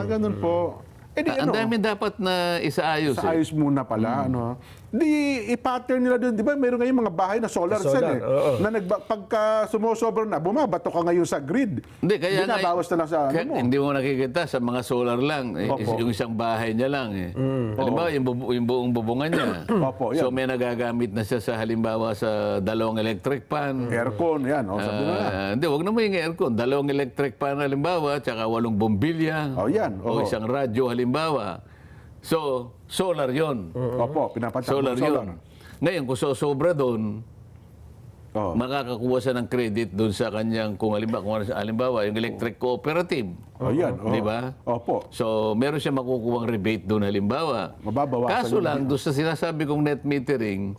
Ganun po. Ang dami dapat na isaayos. Sa ayos muna pala, ano. di i-pattern nila doon. Di ba mayroon ngayon mga bahay na solar cell Solar, eh. oo. Na pagka sumosobra na, bumabato ka ngayon sa grid. Hindi, kaya nga, binabawas na lang sa kaya ano mo. hindi mo nakikita sa mga solar lang, Opo. yung isang bahay niya lang. Halimbawa, yung buong bubungan niya. Opo, yan. So may nagagamit na siya sa halimbawa sa 2 electric pan. Aircon, yan. O, sabi mo na. Hindi, wag naman yung aircon. 2 electric pan halimbawa, tsaka 8 bombilya. O, yan. O Oo. isang radyo halimbawa. So, solar yon. Opo, pinapatak Solar ng yun. Ngayon, kung sobra doon, Oo. makakakuha siya ng credit doon sa kanyang, kung halimbawa, yung electric cooperative. O, yan. Oo. Di ba? Opo. So, meron siya makukuhang rebate doon halimbawa. Mababawasan Kaso yung- lang, doon sa sinasabi kong net metering,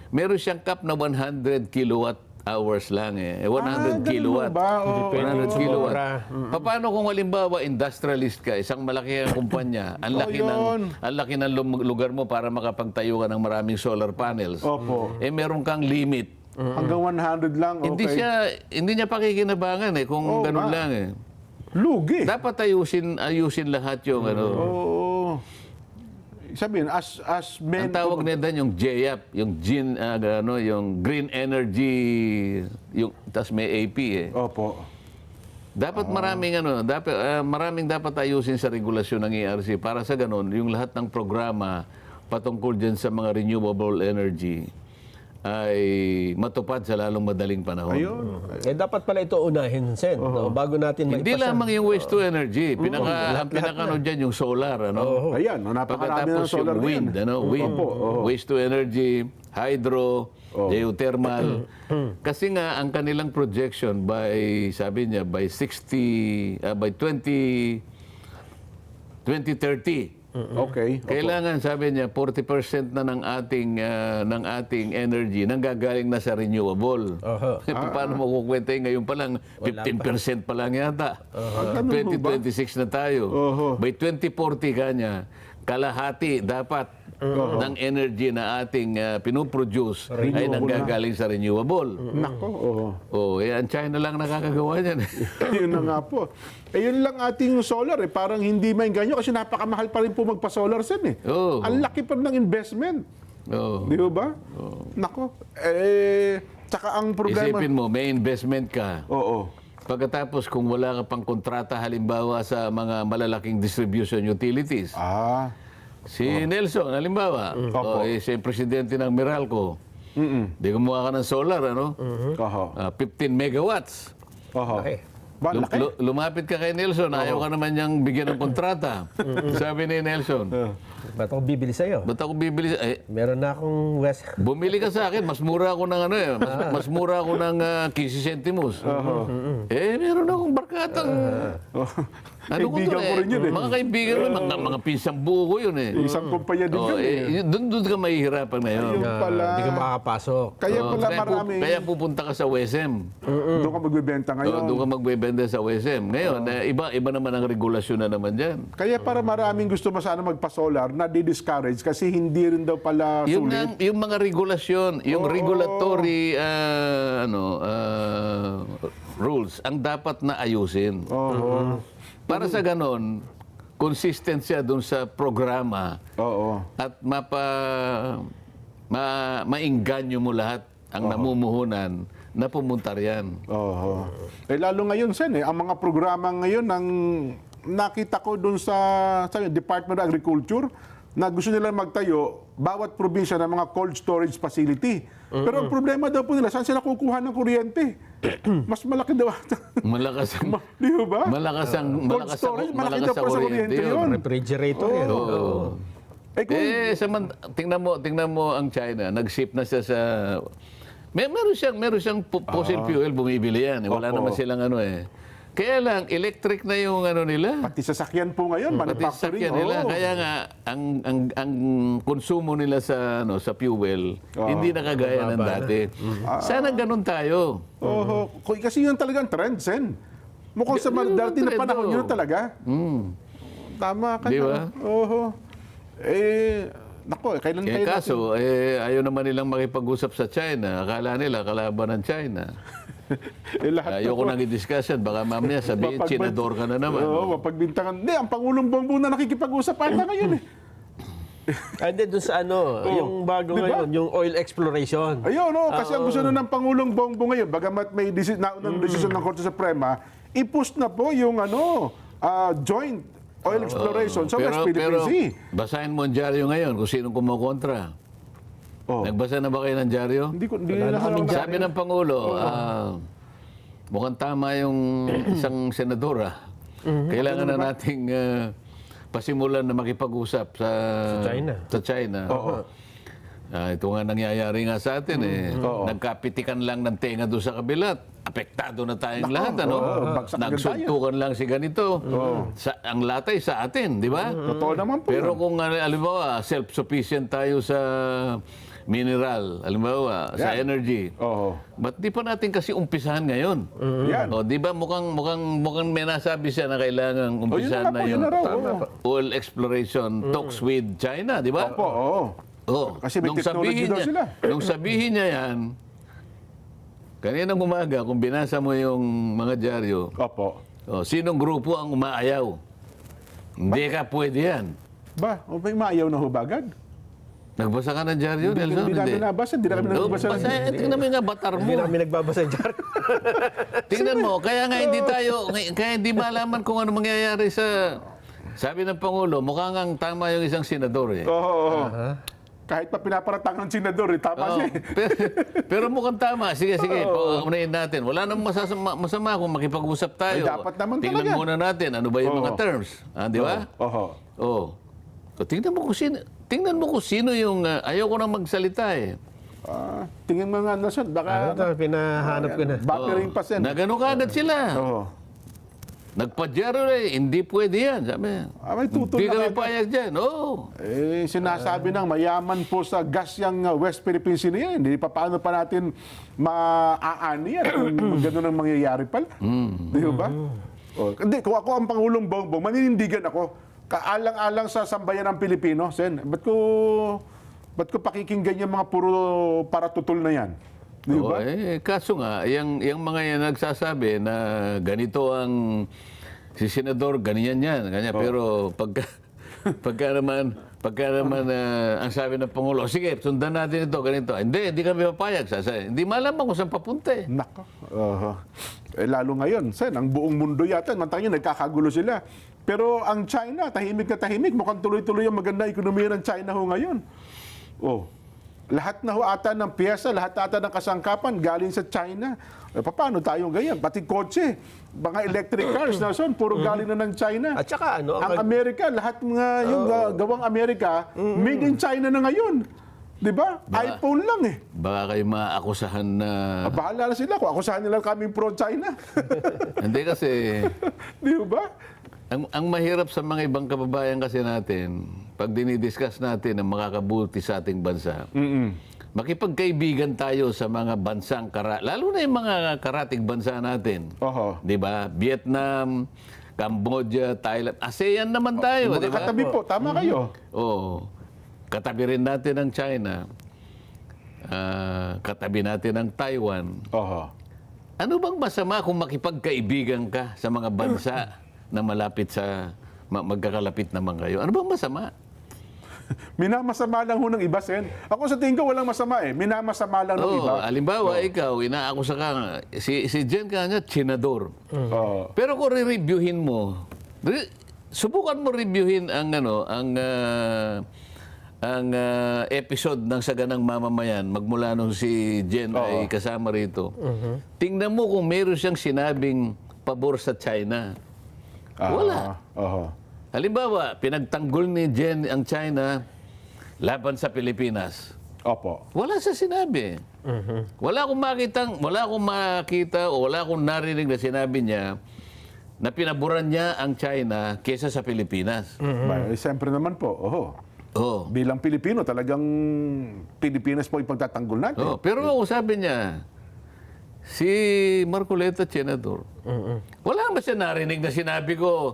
meron siyang cap na 100 kilowatt hours lang eh. 100 ganun kilowatt. ba? Oo. 100 kilowatt. Sobra. Paano kung halimbawa industrialist ka, isang malaki ang kumpanya, ang laki yun. ng lugar mo para makapagtayo ka ng maraming solar panels. Opo. Eh meron kang limit. Hanggang 100 lang. Okay. Hindi niya pakikinabangan eh kung Oo ganun nga. lang eh. Lugi. Dapat ayusin lahat yung ano. Oo. Sabihin, as men... Ang tawag nila yung GEAP, yung Green Energy, yung tas may AP eh. Opo. Dapat maraming dapat ayusin sa regulasyon ng ERC para sa ganun yung lahat ng programa patungkol diyan sa mga renewable energy ay matupad sa lalong madaling panahon. Ayun. Eh, dapat pala ito unahin, Sen. No? Bago natin Hindi maipasa. lamang yung waste to energy, ang pinaka dyan yung solar, ano? Ayan, napakarami ng Pagkatapos solar yung wind, wind, waste to energy, hydro, geothermal. Kasi nga ang kanilang projection sabi niya by 2030, Okay. kailangan sabi niya 40% na ng ating energy nanggagaling na sa renewable. Paano mo kukwenta ngayon pa lang 15% pa lang yata. 2026 na tayo. By 2040 kanya kalahati dapat ng energy na ating pinoproduce ay nanggagaling sa renewable. Nako, oo. Ang China lang nakakagawa niyan. Yun na nga po. Yun lang ating solar parang hindi mainganyo kasi napakamahal pa rin po magpa-solar sen eh. Oo. Ang laki pa ng investment. Oo. Di ba? Nako. Tsaka ang problema... Isipin mo, may investment ka. Oo. Pagkatapos kung wala ka pang kontrata halimbawa sa mga malalaking distribution utilities. Si Nelson, halimbawa, siya yung presidente ng Meralco. Di gumawa ka ng solar, ano? Oho. 15 megawatts. Oho. Okay. Ba, laki? Lumapit ka kay Nelson, ayaw ka naman niyang bigyan ng kontrata. Sabi ni Nelson, Ba't ako bibili sa'yo? ba't ako bibili? Meron na akong West. Bumili ka sa akin, mas mura ako ng mas mura ako ng 15 centimos. Meron akong barkatang... Kaibigan ko rin yun eh. Mga kaibigan mo, mga pinsang buo ko yun eh. Isang kumpanya din yun eh. Doon ka mahihirapan ngayon. Ayun pala. Hindi ka makakapasok. Kaya pala marami. Kaya pupunta ka sa WSM. Doon ka magbibenta ngayon. Doon ka magbebenta sa WSM. Ngayon, iba naman ang regulasyon na naman dyan. Kaya para maraming gusto sana magpa-solar, na-discourage kasi hindi rin daw pala sulit. Yung mga regulasyon, yung regulatory rules, ang dapat na ayusin. Para sa ganon, consistent siya dun sa programa Oo. at mainganyo mo lahat ang namumuhunan na pumunta riyan. Oo. Lalo ngayon, Sen, ang mga programa ngayon, nakita ko dun sa Department of Agriculture, na gusto nila magtayo, bawat probinsya ng mga cold storage facility. Pero ang problema daw po nila, saan sila kukuha ng kuryente? Mas malaki daw. Malakas ang Di ba? malakas ang Cold storage, malaki daw po sa kuryente yun. yun. Refrigerator yan. Kung, Tingnan mo ang China, nag-ship na siya sa meron siyang fossil fuel bumibili yan. Wala Opo. naman silang Kaya lang electric na yung nila. pati sasakyan po ngayon, Pati manufacturing. sasakyan nila. Oo. Kaya nga ang konsumo nila sa fuel hindi na kagaya ng dati. Sana ganun tayo. Oo. Kasi yun talagang trend, Sen. Mukhang sa Yun ang dati na trend, panahon oo. yun talaga. Tama ka Di na. ba? Oo. Nako, kailan Kaya kaso, ayaw naman nilang makipag-usap sa China. Akala nila kalaban ng China. lahat Ayoko nang i-discussion. Baka mamaya sabihin, Chinador ka na naman. Oo, mapagbintangan. Hindi, ang Pangulong Bongbong na nakikipag-usap ata ngayon eh. And then dun sa yung bago Diba? ngayon, yung oil exploration. Ayun, no? Kasi ang gusto nun ng Pangulong Bongbong ngayon, bagamat may naunang desisyon ng Korte Suprema, i-push na po yung joint oil exploration sa West Philippine Sea. basahin mo ang dyaryo ngayon kung sinong kumukontra. Oh. Nagbasa na ba kayo ng dyaryo? Hindi na kami Sabi ng Pangulo, mukhang tama yung isang senadora. Kailangan na nating pasimulan na makipag-usap sa China. Ito nga nangyayari nga sa atin Nagkapitikan lang ng tenga doon sa kabila. Apektado na tayong lahat. bagsak agad Nagsuntukan lang si ganito. Ang latay sa atin, di ba? Totoo naman po. Pero kung alimbawa, self-sufficient tayo sa mineral, alimbawa, sa energy. Ba't di pa natin kasi umpisahan ngayon? Yan. Di ba mukhang may nasabi siya na kailangan umpisahan na yung oil exploration talks with China, di ba? Kasi may technology daw sila. Nung sabihin niya yan, kaninang umaga, kung binasa mo yung mga dyaryo, sinong grupo ang umaayaw? Hindi ka pwede yan. May maayaw na hubagad? Nagbasa ka ng dyaryo, Nelson? Hindi namin nabasa. Hindi namin nagbasa. Tingnan mo nga batar mo. Hindi namin nagbabasa yung jar. Tingnan mo, kaya nga hindi malaman kung ano mangyayari sa... Sabi ng Pangulo, mukhang ang tama yung isang senador Kahit pa pinaparatang ng senador, tama siya. Pero mukhang tama. Sige, unahin natin. Wala namang masama kung makipag-usap tayo. Dapat naman Tingnan talaga. muna natin ano ba yung mga terms. Di ba? So, tingnan mo kung sino yung... ayoko nang magsalita Tingin mo nga, Nelson, baka... Pinahanap ko na. Battering pa sen. Na gano'n kaagad sila. Nagpadyaro hindi pwede yan. Sabi, may tutol hindi na kami agad. payag dyan. Sinasabi ng mayaman po sa gas yung West Philippine Sea na yan. Hindi pa paano pa natin maaani yan kung gano'n ang mangyayari pala. Di ba? Hindi, kung ako ang Pangulong Bongbong, maninindigan ako. Kaalang-alang sa sambayan ng Pilipino. Sen, ba't ko pakikinggan yung mga puro para tutol na yan? Di ba? Kaso nga, yung mga yan nagsasabi na ganito ang si Senador, ganyan. Pero pagka naman ang sabi ng Pangulo, sige, sundan natin ito, ganito. Hindi kami papayag. Hindi malaman kung saan papunta Nako. Lalo ngayon, Sen, ang buong mundo yata, mantang nagkakagulo sila. Pero ang China, tahimik na tahimik. Mukhang tuloy-tuloy ang maganda ekonomiya ng China ngayon. Lahat na ata ng piyesa, lahat ata ng kasangkapan galing sa China. Paano tayo ganyan? Pati kotse, mga electric cars na puro galing na ng China. At saka ang Amerika, lahat mga yung gawang Amerika, made in China na ngayon. Di ba? iPhone lang Baka kayo maakusahan na... Bahala na sila kung akusahan nila kaming pro-China. Hindi kasi... Di ba? Ang mahirap sa mga ibang kababayan kasi natin, pag dinidiscuss natin ang makakabuti sa ating bansa, makipagkaibigan tayo sa mga bansang lalo na yung mga karatig bansa natin. Di ba? Vietnam, Cambodia, Thailand, ASEAN naman tayo. Di ba? Katabi po, tama kayo. Katabi rin natin ang China. Katabi natin ang Taiwan. Ano bang masama kung makipagkaibigan ka sa mga bansa na malapit magkakalapit naman kayo? Ano bang masama? Minamasama lang ho ng iba, Sen. Ako sa tingin ko walang masama Minamasama lang ng iba. Alimbawa, ikaw, inaakusa ka, si Jen kanya, senador. Pero kung re-reviewin mo, subukan mo reviewin ang episode ng Saganang Mamamayan, magmula nung si Jen ay kasama rito. Tingnan mo kung meron siyang sinabing pabor sa China. Wala. Halimbawa, pinagtanggol ni Jen ang China laban sa Pilipinas. Wala sa sinabi. Wala akong makita o wala akong narinig na sinabi niya na pinaboran niya ang China kesa sa Pilipinas. Siyempre naman po. Bilang Pilipino, talagang Pilipinas po ipagtatanggol natin. Pero sabi niya, si Marcoleta, senador, wala ba siya narinig na sinabi ko?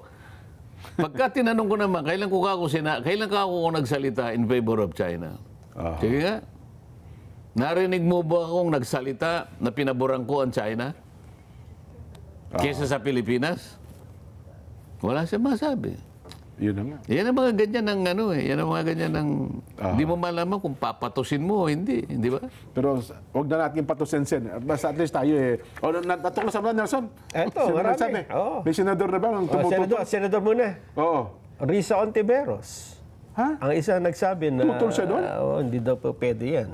Pagka tinanong ko naman, kailan ka ako nagsalita in favor of China? Sige nga. Narinig mo ba akong nagsalita na pinaboran ko ang China? Kesa sa Pilipinas? Wala siya masabi. Yun na nga. Yan ang mga ganyan ng ano eh. Yan ang mga ganyan ng... Hindi mo malaman kung papatusin mo o hindi. Hindi ba? Pero wag na natin patusensen. Basta at least tayo eh. O, natuklas naman, Nelson? Eto, Sino marami. nagsabi? Oo. May senador na ba? Ang tumututo? Senador muna. Oo. Risa Ontiveros. Ha? Ang isa nagsabi na... Tumutol siya doon? Hindi daw po pwede yan.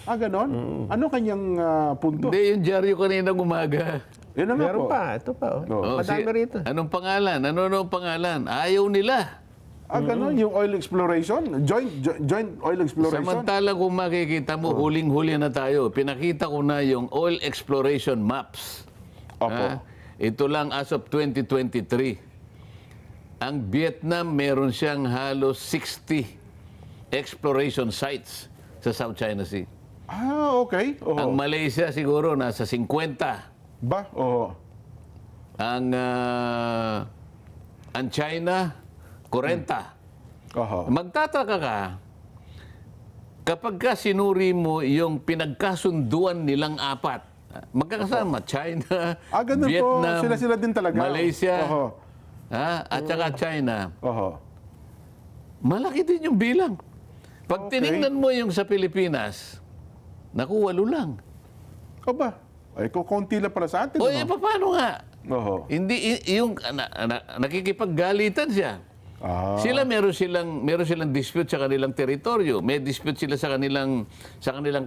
Ah, ganon? Ano kanyang punto? Hindi, yung dyaryo kanina umaga. Yun na nga Meron po. pa. Ito pa. Oo. Madami rito. Anong pangalan? Ano pangalan? Ayaw nila. Ah, ganon? Yung oil exploration? Joint oil exploration? Samantalang kung makikita mo, huling-huli na tayo. Pinakita ko na yung oil exploration maps. Opo. Ito lang as of 2023. Ang Vietnam, meron siyang halos 60 exploration sites sa South China Sea. Ah, okay. Oo. Ang Malaysia siguro nasa 50. Ba? Oo. Ang China, 40. Oho. Magtataka ka, kapag ka sinuri mo yung pinagkasunduan nilang apat, magkakasama, China, Ah, ganun po. Vietnam, Sila din talaga. Malaysia, Oho. at saka China, Oho. malaki din yung bilang. Pag Okay. tiningnan mo yung sa Pilipinas, naku, 8 lang. O ba? Ay, kukunti lang para sa atin. O, ano? paano nga? Oho. Hindi, yung nakikipaggalitan siya. Ah. Sila meron silang dispute sa kanilang teritoryo. May dispute sila sa kanilang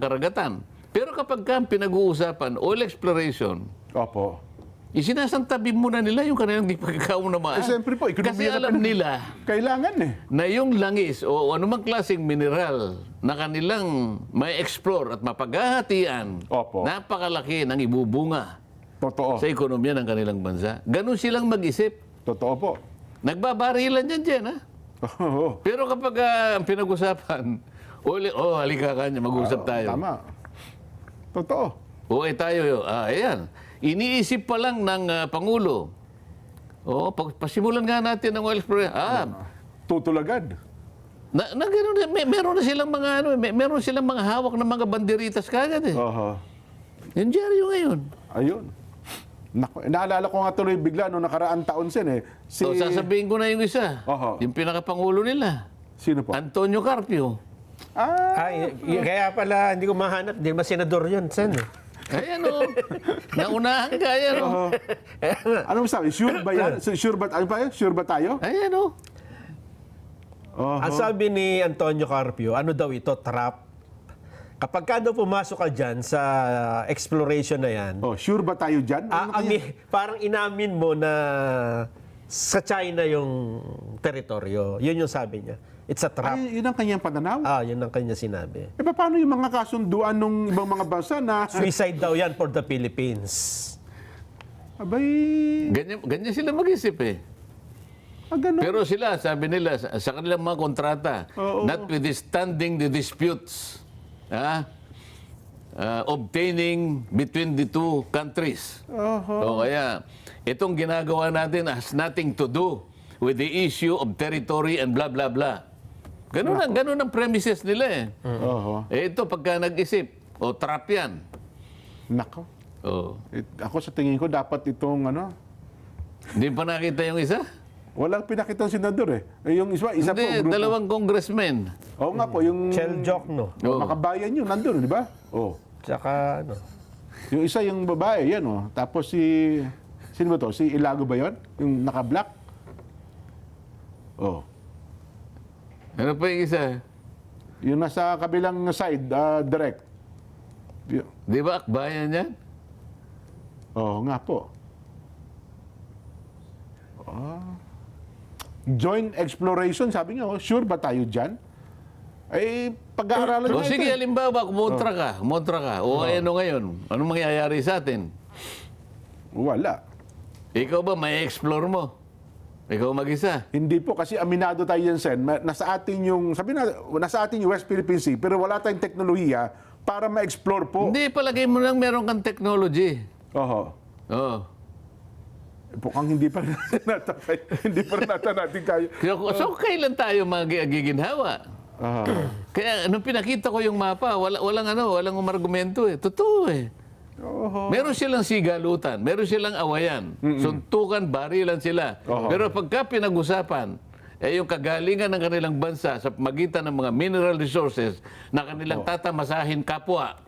karagatan. Pero kapag ka pinag-uusapan oil exploration, Opo. isinasantabi muna nila yung kanilang di pagkakaunamaan. Eh, siyempre po, ekonomiya Kasi na alam pala. nila Kailangan eh. na yung langis o anumang klaseng mineral na kanilang may explore at mapaghahatian, Opo. napakalaki ng ibubunga Totoo. sa ekonomiya ng kanilang bansa. Ganun silang mag-isip. Totoo po. Nagbabarilan dyan, ha? Oo. Pero kapag ang pinag-usapan, halika kanya, mag-usap tayo. Tama. Totoo. Tayo, ayan. Iniisip pa lang ng Pangulo. Pasimulan nga natin ng oil exploration. Tutulagad. Ganun, meron na silang mga meron silang mga hawak ng mga banderitas kagad eh. Oho. Yung dyaryo ngayon. Ayun. Naku, naalala ko nga tuloy bigla nung nakaraang taon si... So sasabihin ko na yung isa. Oho. Yung pinakapangulo nila. Sino po? Antonio Carpio. Kaya pala, hindi ko mahanap. Hindi ba senador yun, Sen? Ayan o. Naunahan ka, ayan o. Oho. Anong sabi? Sure ba yan? Sure ba, ano pa yun? Sure ba tayo? Ayan o. Oho. Ang sabi ni Antonio Carpio, ano daw ito? Trap. Kapag ka daw pumasok ka dyan sa exploration na yan, Oh, sure ba tayo dyan? parang inamin mo na sa China yung teritoryo. Yun yung sabi niya. It's a trap. Ay, yun ang kanyang pananaw. Yun ang kanya sinabi. Eh, paano yung mga kasunduan ng ibang mga bansa na... Suicide daw yan for the Philippines. Abay... Ganyan sila mag-isip eh. Ganun. Pero sila, sabi nila, sa kanilang mga kontrata, Oo. notwithstanding the disputes, obtaining between the two countries. So kaya, itong ginagawa natin has nothing to do with the issue of territory and blah, blah, blah. Ganun ang premises nila eh. Oho. Ito, pagka nag-isip, trap yan. Nako. Oh. Ako sa tingin ko dapat itong ano... Hindi pa nakita yung isa? Walang pinakitang senador eh. Yung isa po, Hindi, grupo. dalawang congressmen. Oo nga po, yung... Chel Jokno. Oh, makabayan yun, nandun, di ba? Oh. Tsaka ano. Yung isa yung babae, yan oh. Tapos si... Sino ba to? Si Ilago ba yun? Yung naka-black? Oh. Ano pa yung isa? Yung nasa kabilang side, direct. Di ba akbayan yan? Oo nga po. Joint exploration, sabi nga, sure ba tayo dyan? Ay, pag-aaralan O nga sige, ito. halimbawa, kumontra ka. O ano ngayon? Anong mangyayari sa atin? Wala. Ikaw ba, may explore mo? Ikaw mag-isa? Hindi po, kasi aminado tayo yan, Sen. Nasa atin yung, sabi na, nasa atin yung West Philippine Sea, pero wala tayong teknolohiya para ma-explore po. Hindi, palagay mo lang meron kang technology. Oho. Oo. Mukhang hindi pa hindi pa natin kaya. So, kailan tayo magiginhawa? Kaya nung pinakita ko yung mapa, walang umargumento eh. Totoo eh. Meron silang sigalutan, meron silang awayan. Suntukan, barilan sila. Pero pagka pinag-usapan, eh yung kagalingan ng kanilang bansa sa magitan ng mga mineral resources na kanilang tatamasahin kapwa,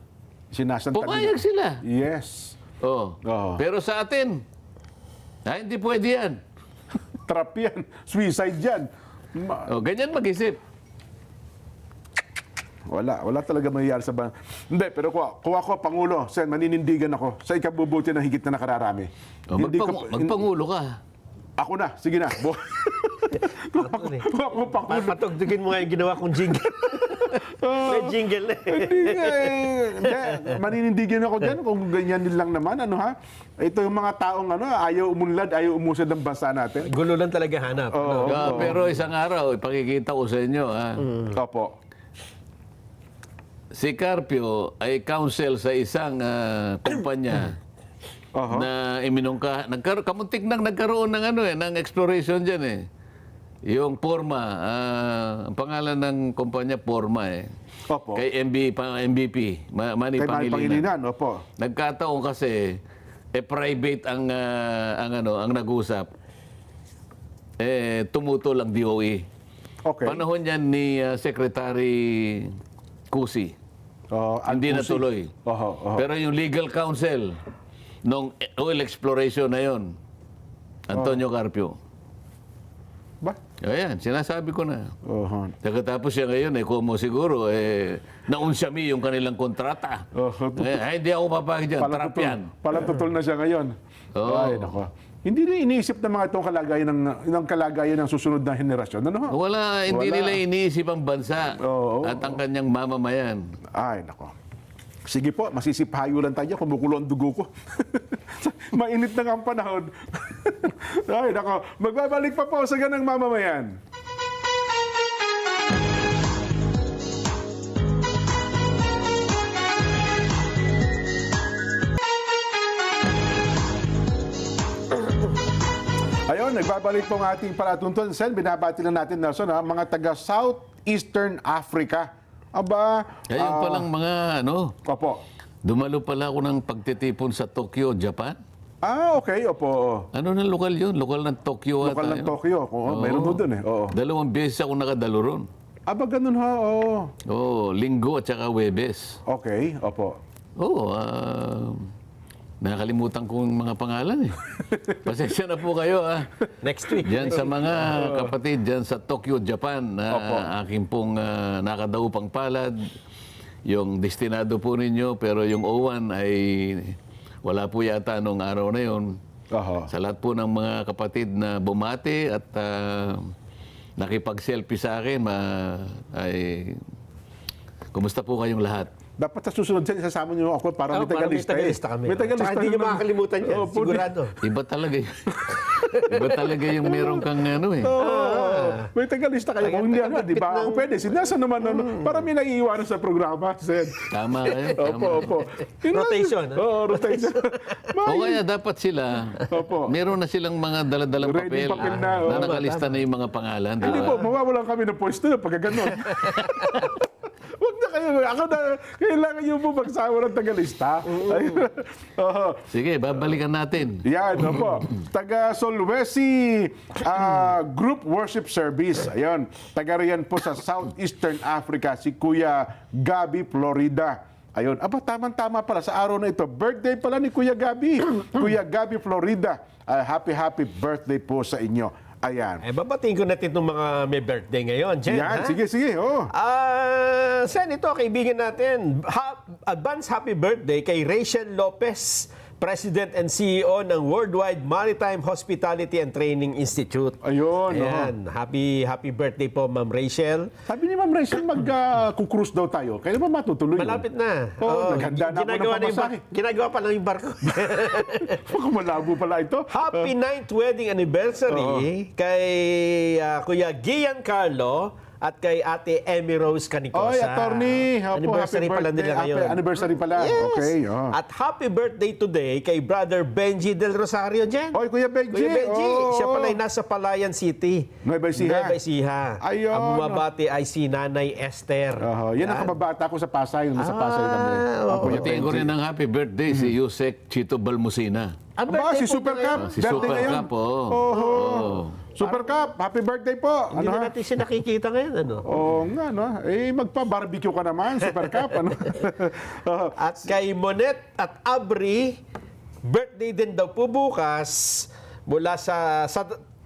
Sinasantag. pumayag sila. Yes. Oh. Oo. Pero sa atin, hindi pwede yan. Trap yan. Suicide yan. Oh, ganyan mag-isip. Wala talaga mangyayari sa bansa. Hindi, pero kung ako, Pangulo, Sen, maninindigan ako sa ikabubuti ng higit na nakararami. Oh, magpangulo ka. Ako na, sige na. Kung ako, Pangulo. Patugtugin mo nga yung ginawa kong jingle. May jingle na eh. Hindi, maninindigan ako dyan kung ganyan din lang naman. Ano ha? Ito yung mga taong ayaw umunlad, ayaw umusad ng bansa natin. Gulo lang talaga hanap. Oo. Pero isang araw, ipakikita ko sa inyo. Opo. Si Carpio ay counsel sa isang kumpanya na iminungka. Kamuntik nang nagkaroon ng ng exploration dyan eh. Yung Porma, ang pangalan ng kumpanya Porma eh. Opo. Kay MVP, Manny Kay Manny Pangilinan. Pangilinan, opo. Nagkataon kasi private ang nag-usap. Tumutol ang DOE. Okay. Panahon yan ni Secretary Cusi. Hindi Alcusi. natuloy. Oho. Pero yung legal counsel nung oil exploration na yon, Antonio Carpio. Ba? Ayan, sinasabi ko na. Oho. Pagkatapos siya ngayon, kumo siguro, naunsyami yung kanilang kontrata. Hindi ako papagay dyan, trap yan. Palatutol na siya ngayon. Oo. Ay, nako. Hindi na iniisip ng mga itong kalagayan ng susunod na henerasyon. Ano? Hindi nila iniisip ang bansa Oo. at ang kanyang mamamayan. Ay, nako. Sige po, masisipayo lang tayo, kumukulo ang dugo ko. Mainit na nga ang panahon. Ay, nako. Magbabalik pa po sa ganang mamamayan. Ayun, nagbabalik po ang ating palatuntunan. Sen, binabati lang natin, Nelson, mga taga Southeastern Africa. Aba, Ngayon palang mga opo. dumalo pala ako ng pagtitipon sa Tokyo, Japan. Okay, opo. Ano na lokal yun? Lokal ng Tokyo Lokal ng yun. Tokyo. Mayroon doon dun eh. Oo. 2 beses ako nakadalo ron. Aba, ganun ha. Oo. Linggo at saka Webes. Okay, opo. Nakalimutan ko yung mga pangalan eh. Pasensya na po kayo Next week. Diyan sa mga kapatid diyan sa Tokyo, Japan, aking pong nakadaupang palad. Yung destinado po ninyo, pero yung O1 ay wala po yata nung araw na yon. Sa lahat po ng mga kapatid na bumati at nakipag-selfie sa akin, ay kumusta po kayong lahat? Dapat sa susunod dyan, isasama niyo ako para may tagalista. kami. May tagalista. Saka hindi niyo makakalimutan yan, Opo, sigurado. Iba talaga iba talaga yung meron kang May tagalista kayo. Kung hindi di ba ako pwede? Sinasa naman para may naiiwanan sa programa. Sen. Tama kayo. Tama. Opo. Rotation. Rotation. O kaya dapat sila, Opo. meron na silang mga daladalang Ready papel, papel na, na nakalista na yung mga pangalan. Hindi po, mawawalan kami ng pwesto na pagka gano'n. Huwag na kayo. Ako na, kailangan nyo po magsawa ng tagalista. Sige, babalikan natin. Yan, opo. Taga Sulawesi Group Worship Service. Ayun. Taga riyan po sa Southeastern Africa, si Kuya Gabi Florida. Ayun. Aba, tamang-tama pala sa araw na ito. Birthday pala ni Kuya Gabi. Kuya Gabi Florida. Happy birthday po sa inyo. Ayan. Babatiin ko natin itong mga may birthday ngayon, Jen. Yan, sige. Sen, ito, kaibigan natin. Advance happy birthday kay Rachel Lopez, President and CEO ng Worldwide Maritime Hospitality and Training Institute. Ayun. Ayan. Happy birthday po, Ma'am Rachel. Sabi ni Ma'am Rachel, mag-cruise daw tayo. Kailan ba matutuloy? Malapit na. Naghanda na ako ng pamasahe. Ginagawa pa lang yung barko. Baka malabo pala ito. Happy 9th wedding anniversary kay Kuya Giancarlo at kay Ate Emmy Rose Canicosa. Oy, attorney. Anniversary pala nila ngayon. Anniversary pala. Yes. Okay. At happy birthday today kay Brother Benji Del Rosario, Jen. Oy, Kuya Benji. Kuya Benji, siya pala ay nasa Palayan City. Nueva Ecija. Ayun. Ang bumabati ay si Nanay Esther. Yan ang kababata ko sa Pasay. Nasa Pasay kami. Kuya Patingin ko rin ng happy birthday si Yusek Chito Balmusina. Ang Aba, birthday si po Super niya Cup. ngayon. Si Super Cup, Super Cup, happy birthday po. Hindi Ano, na ha? natin siya nakikita ngayon, ano? Oo nga, no? Eh, magpa-barbecue ka naman, Super Cup, ano? At kay Monet at Abri, birthday din daw po bukas mula sa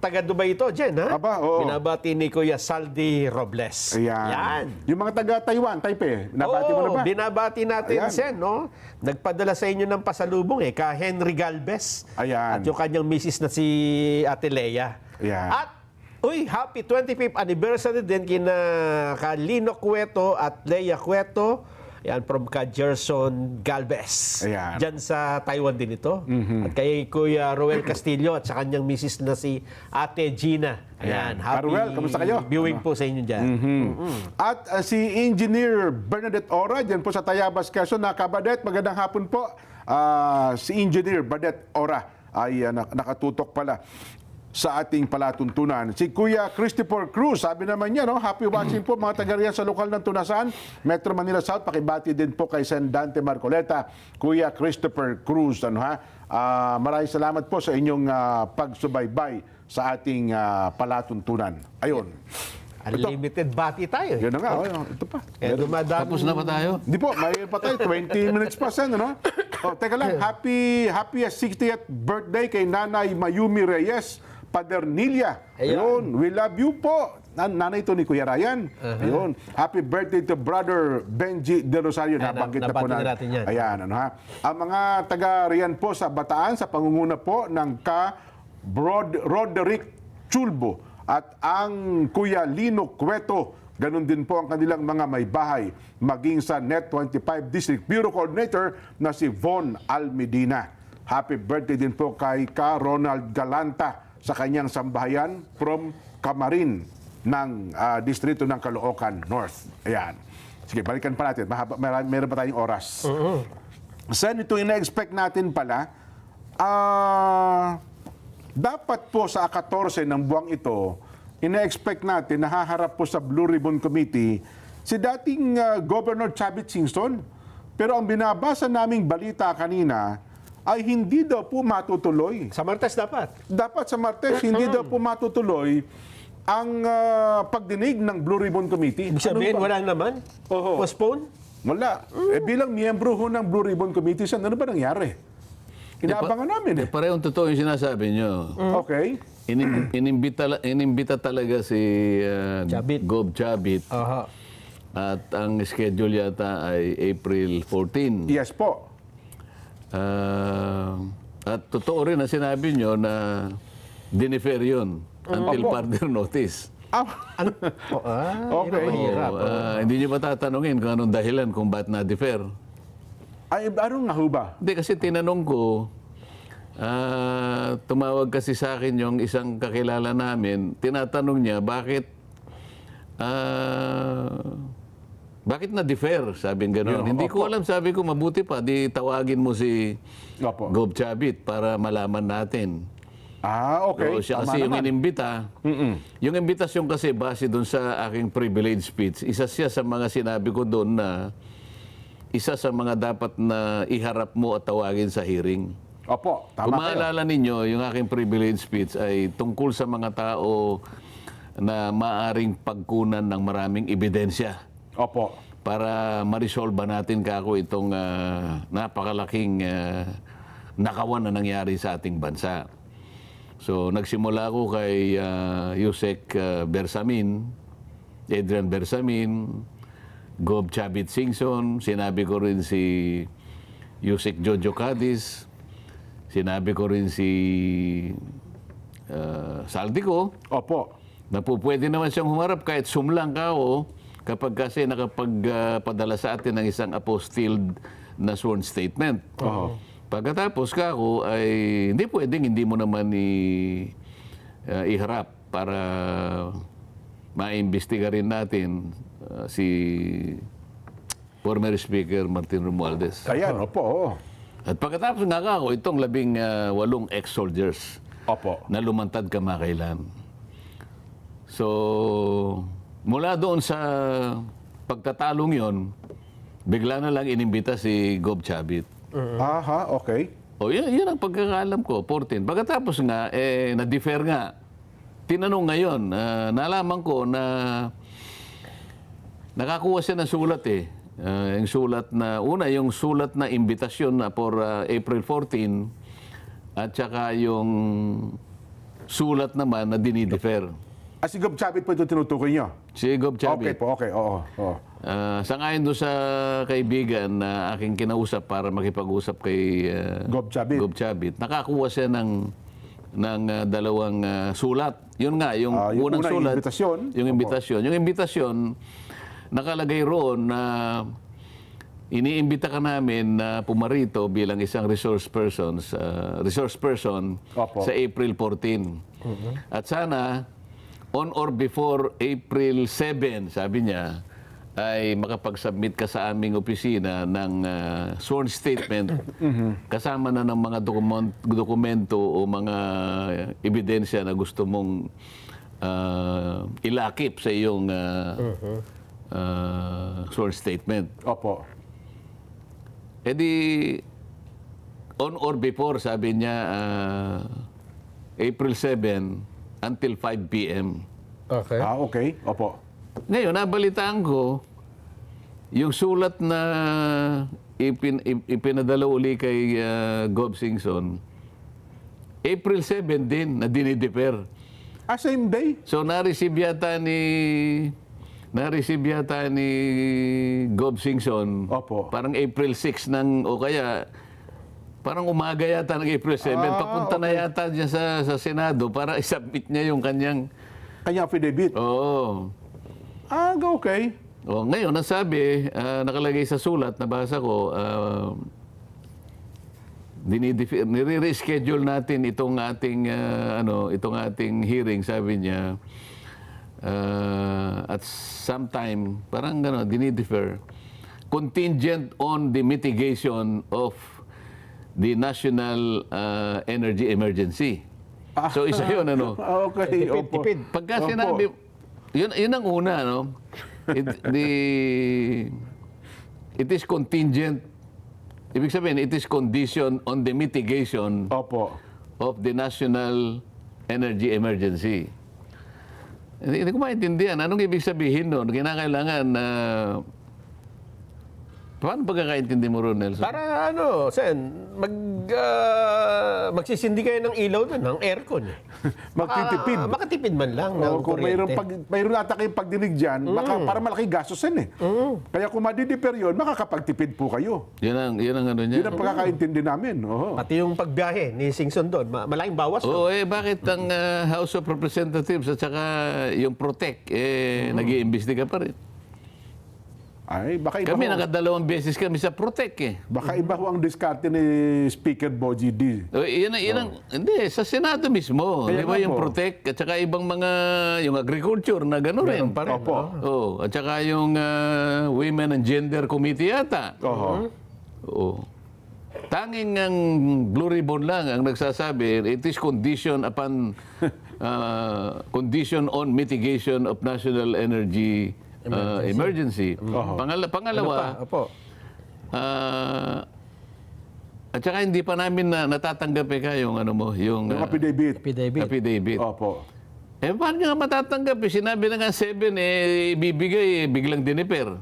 taga-Dubai ito, Jen, ha? Aba, oo. Binabati ni Kuya Saldi Robles. Ayan. Yan. Yung mga taga-Taiwan, Taipei, nabati mo na ba? Binabati natin, Ayan. Sen, no? Nagpadala sa inyo ng pasalubong, ka Henry Galvez. Ayan. At yung kanyang misis na si Ate Lea. Ayan. At, happy 25th anniversary din kina Lino Cueto at Lea Cueto. Yan, from ka Gerson Galvez. Ayan. Diyan sa Taiwan din ito. At kay Kuya Roel Castillo at sa kanyang misis na si Ate Gina. Ayan. Ayan. Happy Roel, kamusta kayo? viewing po sa inyo dyan. At si Engineer Bernadette Ora, dyan po sa Tayabas, Quezon, na Kabadet, magandang hapon po. Si Engineer Bernadette Ora ay nakatutok pala sa ating palatuntunan. Si Kuya Christopher Cruz, sabi naman niya, no, happy watching po mga taga riyan sa lokal ng Tunasan, Metro Manila South. Pakibati din po kay Sen Dante Marcoleta, Kuya Christopher Cruz. Ano, ha? Maraming salamat po sa inyong pagsubaybay sa ating palatuntunan. Ayun. Unlimited bati tayo. Yun na nga. Ito pa. Kaya dumadami. Tapos na ba tayo? Hindi po, may pa tayo. 20 minutes pa, Sen, ano? Teka lang. Happy 60th birthday kay Nanay Mayumi Reyes Padernilla. Ayun. We love you po. Nanay ito ni Kuya Ryan. Ayun. Happy birthday to Brother Benji De Rosario. Nabanggit na po nabati na natin yan. Ayan, ano ha. Ang mga taga riyan po sa Bataan, sa pangunguna po ng Roderick Chulbo at ang Kuya Lino Cueto. Ganon din po ang kanilang mga may bahay. Maging sa Net 25 District Bureau Coordinator na si Von Almedina. Happy birthday din po kay Ka Ronald Galanta sa kanyang sambahayan from Camarin ng distrito ng Caloocan North. Ayan. Sige, balikan pa natin. Meron pa tayong oras. Sen, ito ina-expect natin pala, dapat po sa 14 ng buwang ito, ina-expect natin, nahaharap po sa Blue Ribbon Committee, si dating Governor Chavit Singson. Pero ang binabasa naming balita kanina, ay hindi daw po matutuloy. Sa Martes dapat. Dapat sa Martes, hindi daw po matutuloy ang pagdinig ng Blue Ribbon Committee. Ibig sabihin, Ano ba? wala naman? Oo. Postpone? Wala. Bilang miyembro ho ng Blue Ribbon Committee, ano ba nangyari? Inaabangan namin eh. Parehong totoo yung sinasabi nyo. Okay. Inimbita talaga si Chabit. Gob Chabit. Aha. At ang schedule yata ay April 14. Yes po. At totoo rin na sinabi nyo na dinifer yun until Opo. further notice. Okay. Mahirap. Hindi nyo ba tatanungin kung anong dahilan kung ba't na-defer? Ay, ano nga ho ba? Hindi, kasi tinanong ko, tumawag kasi sa akin yung isang kakilala namin, tinatanong niya, bakit na-defer? Sabi gano'n. Hindi ko alam, sabi ko, mabuti pa, di tawagin mo si Opo. Gob Chabit para malaman natin. Okay. So, siya Tama kasi yung naman. inimbita. Yung imbitasyon kasi base doon sa aking privilege speech, isa siya sa mga sinabi ko doon na isa sa mga dapat na iharap mo at tawagin sa hearing. Opo, Kung tama kayo. maalala ninyo, yung aking privilege speech ay tungkol sa mga tao na maaring pagkunan ng maraming ebidensya Opo. para ma-resolve natin kako itong napakalaking nakawan na nangyari sa ating bansa. So, nagsimula ako kay Yusek Bersamin, Adrian Bersamin, Gob Chabit Singson, sinabi ko rin si Yusek Jojo Cadiz, sinabi ko rin si Saldico, Opo. na po pwede naman siyang humarap kahit sumlang ka o kapag kasi nakapagpadala sa atin ng isang apostilled na sworn statement. Pagkatapos ka ako ay hindi pwedeng hindi mo naman iharap para maimbestiga rin natin si former Speaker Martin Romualdez. Ayan, opo. At pagkatapos nga ako, itong 18 ex-soldiers Opo. na lumantad kamakailan. So, mula doon sa pagtatalong yon, bigla na lang inimbita si Gob Chabit. Aha, okay. O, yun ang pagkakaalam ko, 14. Pagkatapos nga, na-defer nga tinanong ngayon, nalaman ko na nakakuha siya ng sulat eh. Yung sulat na, yung sulat na imbitasyon na for April 14 at saka yung sulat naman na dinidefer. Si Gob Chavit po ito tinutukoy niyo? Si Gob Okay Chavit. po, okay. Oo. Sangayon doon sa kaibigan na aking kinausap para makipag-usap kay Gob Chavit. Gob Chavit, nakakuha siya ng dalawang sulat. Yun nga, yung Yung unang una, sulat. imbitasyon. Yung imbitasyon. Yung imbitasyon, nakalagay roon na iniimbita ka namin na pumarito bilang isang resource person Opo. sa April 14. At sana, on or before April 7, sabi niya, ay makapag-submit ka sa aming opisina ng sworn statement kasama na ng mga dokumento o mga ebidensya na gusto mong ilakip sa iyong sworn statement. Opo. E di, on or before, sabi niya, April 7 until 5 p.m. Okay. Okay. Opo. Ngayon, nabalitaan ko, yung sulat na ipinadala uli kay Gob Singson, April 7 din na dinidefer. Same day? So, na-receive yata ni Gob Singson, Opo. parang April 6 o kaya parang umaga yata ng April 7. Papunta na yata niya sa Senado para isubmit niya yung kanyang... Kanya affidavit? Oo. Okay. Ngayon, ang sabi, nakalagay sa sulat, nabasa ko, nire-reschedule natin itong ating hearing, sabi niya, at sometime, parang dinidefer, contingent on the mitigation of the national energy emergency. So, isa yun, Okay. Opo. Tipid. Pagka Opo. sinabi, yun ang una, it is contingent. Ibig sabihin, it is condition on the mitigation Opo. of the national energy emergency. Hindi ko maintindihan. Anong ibig sabihin doon? Kinakailangan na... paano pagkakaintindi mo ron, Nelson? Para Sen, magsisindi kayo ng ilaw doon, ng aircon. Magtitipid. Makatipid man lang ng Kung kuryente. mayroon ata kayong pagdinig dyan, para malaki gastos yan eh. Kaya kung madidefer yun, makakapagtipid po kayo. Yun ang ano niya. Yun ang pagkakaintindi namin. Oo. Pati yung pagbiyahe ni Singson doon, malaking bawas. Oo, bakit ang House of Representatives at saka yung Protect, nag-iimbestiga pa rin? Ay, baka iba Kami, ho, nakadalawang beses kami sa Protect baka iba ho ang diskarte ni Speaker Boji D. Hindi, sa Senado mismo. Kaya Di ba nga yung po. Protect at saka ibang yung agriculture na gano'n rin. pa rin, Opo. At saka yung Women and Gender Committee yata. Oho. Oo. Tanging ang Blue Ribbon lang ang nagsasabi, it is condition upon condition on mitigation of national energy emergency. Pangalawa, Opo. at saka hindi pa namin natatanggap yung Yung affidavit. affidavit. Opo. Paano nga matatanggap? Sinabi na nga 7, ibibigay, biglang diniper.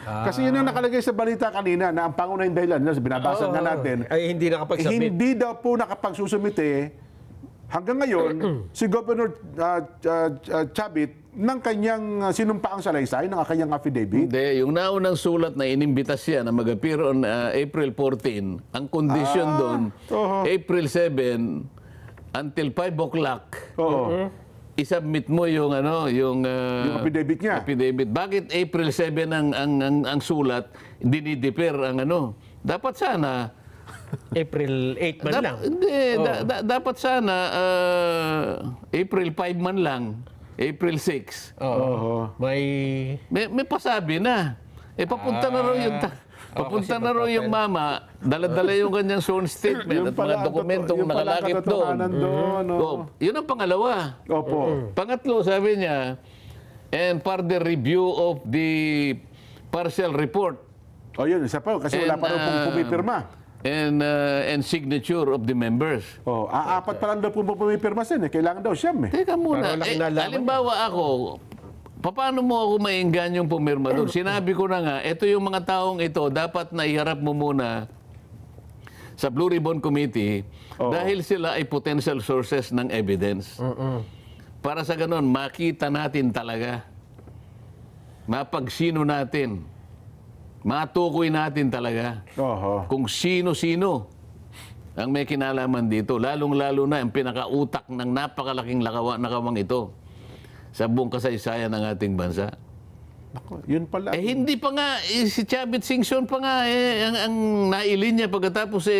Kasi yun ang nakalagay sa balita kanina na ang pangunahing dahilan, binabasa nga natin, Ay, hindi nakapag-submit. hindi daw po nakapagsusumite hanggang ngayon si Governor Chavit ng kanyang sinumpaang salaysay, ng kanyang affidavit. Hindi, yung naunang sulat na inimbitas siya na mag-appear on April 14, ang condition doon, April 7 until 5 o'clock, Oo. isubmit mo yung Yung affidavit niya. affidavit. Bakit April 7 ang sulat, dinidefer ang Dapat sana April 8 man lang. Hindi, dapat sana April 5 man lang, April 6. Oo. May May pasabi na. Papunta na raw yung mama, dala-dala yung kanyang sworn statement at mga dokumentong nakalakip doon. Yun ang pangalawa. Opo. Pangatlo, sabi niya, and further review of the partial report. O yun, isa pa, kasi wala pa rin pong pumipirma. and signature of the members. Oh, apat pa lang daw po pumipirma sen eh. Kailangan daw siyam eh. Teka muna, Parang laki nalaman halimbawa ako, paano mo ako mainggan yung pumirma doon? Sinabi ko na nga, ito yung mga taong ito, dapat na iharap mo muna sa Blue Ribbon Committee dahil sila ay potential sources ng evidence. Para sa ganun, makita natin talaga, mapagsino natin, matukoy natin talaga Oho. kung sino-sino ang may kinalaman dito. Lalong-lalo na ang pinakautak ng napakalaking nakawang ito sa buong kasaysayan ng ating bansa. Ako, yun pala. Hindi pa nga, si Chavit Singson pa nga, ang nailin niya pagkatapos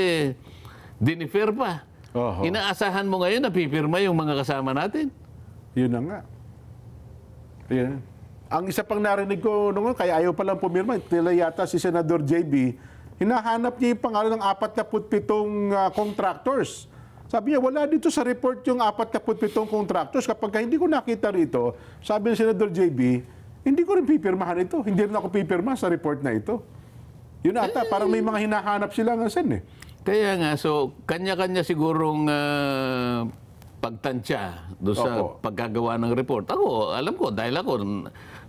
dinifer pa. Oho. Inaasahan mo ngayon na pipirma yung mga kasama natin. Yun na nga. Yun. Ang isa pang narinig ko noon, kaya ayaw palang pumirma, tila yata si Senador JB, hinahanap niya yung pangalan ng 47 contractors. Sabi niya, wala dito sa report yung 47 contractors. Kapag hindi ko nakita rito, sabi ni Senador JB, hindi ko rin pipirmahan ito. Hindi rin ako pipirma sa report na ito. Yun ata, parang may mga hinahanap sila nga sen eh. Kaya nga, so, kanya-kanya sigurong pagtansya doon sa Opo. pagkagawa ng report. Ako, alam ko, dahil ako,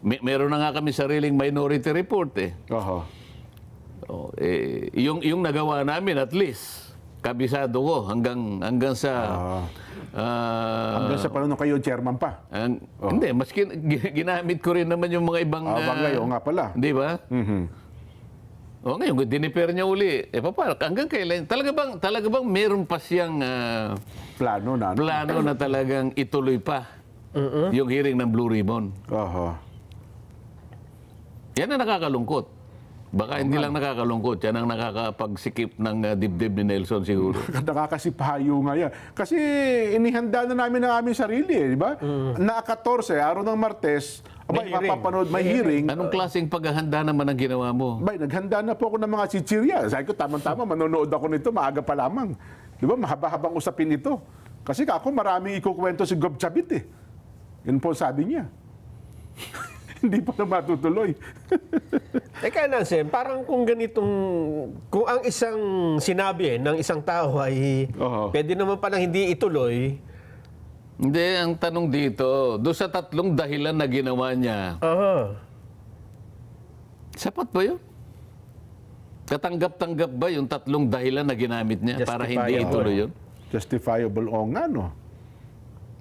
meron na nga kami sariling minority report eh. Oho. Yung nagawa namin, at least, kabisado ko hanggang sa... Hanggang sa panahon nung kayo chairman pa. Hindi, maski ginamit ko rin naman yung mga ibang... Bagay, o nga pala. Di ba? O ngayon, diniper niya uli. Hanggang kailan? Talaga bang meron pa siyang Plano na. Ano? plano na talagang ituloy pa yung hearing ng Blue Ribbon? Oho. Yan ang nakakalungkot. Baka hindi lang nakakalungkot, yan ang nakakapagsikip ng dibdib ni Nelson siguro. Nakakasipayo nga yan. Kasi inihanda na namin ang aming sarili eh, di ba? Na 14, araw ng Martes, abay, mapapanood, may hearing. Anong klaseng paghahanda naman ang ginawa mo? Bay, naghanda na po ako ng mga chichirya. Sabi ko, tamang-tama, manonood ako nito, maaga pa lamang. Di ba, mahaba-habang usapin ito. Kasi ako, maraming ikukwento si Gob Chabit eh. Yun po sabi niya. Hindi pa na matutuloy. Teka lang, Sen, parang kung ang isang sinabi ng isang tao ay Oho. pwede naman palang hindi ituloy. Hindi, ang tanong dito, doon sa 3 dahilan na ginawa niya, sapat ba yun? Katanggap-tanggap ba yung 3 dahilan na ginamit niya para hindi Justifiable. ituloy yun? Justifiable o nga, no?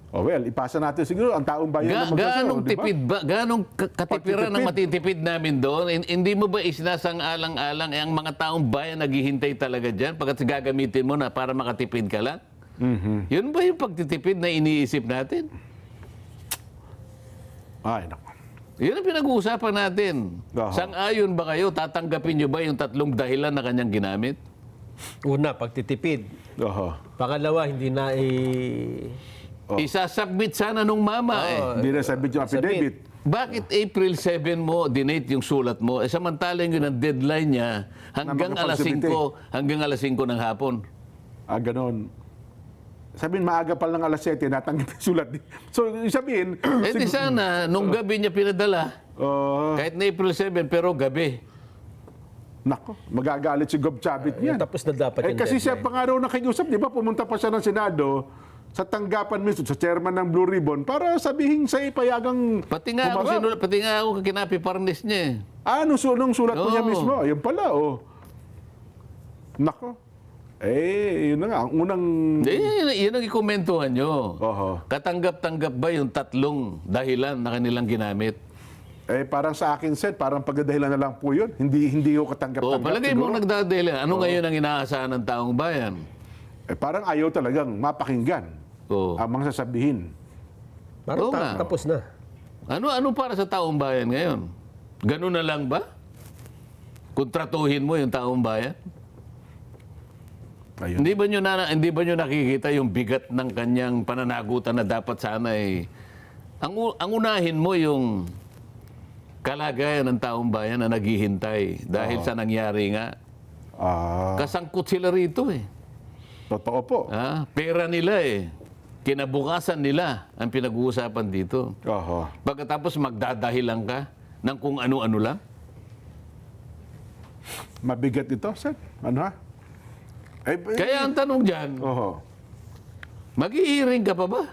Oh, well, ipasa natin siguro ang taong bayan na magsasaw, Gaanong di ba? tipid ba? Gaanong katipiran ang Pagtitipid. matitipid namin doon? Hindi mo ba isinasang-alang-alang ang mga taong bayan naghihintay talaga dyan pagkat gagamitin mo na para makatipid ka lang? Yun ba yung pagtitipid na iniisip natin? Ay, naku. Yun ang pinag-uusapan natin. Aha. Sang-ayon ba kayo? Tatanggapin nyo ba yung 3 dahilan na kanyang ginamit? Una, pagtitipid. Oho. Pangalawa, hindi na Isasubmit sana nung mama eh. Hindi na sabit yung affidavit. Bakit April 7 mo dinate yung sulat mo? Samantalang yun ang deadline niya hanggang Na alas 5 mag-consummate. hanggang alas 5 ng hapon. Ganon. Sabihin, maaga pa lang alas 7, natanggap yung sulat. So, sabihin... Di sana, nung gabi niya pinadala, kahit na April 7, pero gabi. Nako, magagalit si Gob Chabit niyan. tapos na dapat yung Kasi siya deadline. pa nga raw nakiusap, di ba? Pumunta pa siya ng Senado sa tanggapan mismo, sa chairman ng Blue Ribbon, para sabihin sa ipayagang Pati nga ako kinapi parnes niya eh. nung sulat ko niya Oo. mismo. Ayun pala, oh. Nako. Yun na nga. Ang unang... Yun ang ikomentuhan nyo. Oho. Katanggap-tanggap ba yung 3 dahilan na kanilang ginamit? Parang sa akin, Seth, parang pagdadahilan na lang po yun. Hindi ko katanggap-tanggap Palagay mo siguro. nagdadahilan. Ano ngayon ang inaasahan ng taong bayan? Parang ayaw talagang mapakinggan Oo. ang mga sasabihin. Parang Oo nga. tapos na. Ano para sa taong bayan ngayon? Ganun na lang ba? Kontratuhin mo yung taong bayan? Ayun. Hindi ba nyo nakikita yung bigat ng kanyang pananagutan na dapat sana ang unahin mo yung kalagayan ng taong bayan na naghihintay dahil sa nangyari nga. Kasangkot sila rito eh. Totoo po. Pera nila eh. Kinabukasan nila ang pinag-uusapan dito. Oho. Pagkatapos magdadahilan ka ng kung ano-ano lang. Mabigat ito, Seth. Ano ha? Kaya ang tanong dyan, Oho. mag-i-hearing ka pa ba?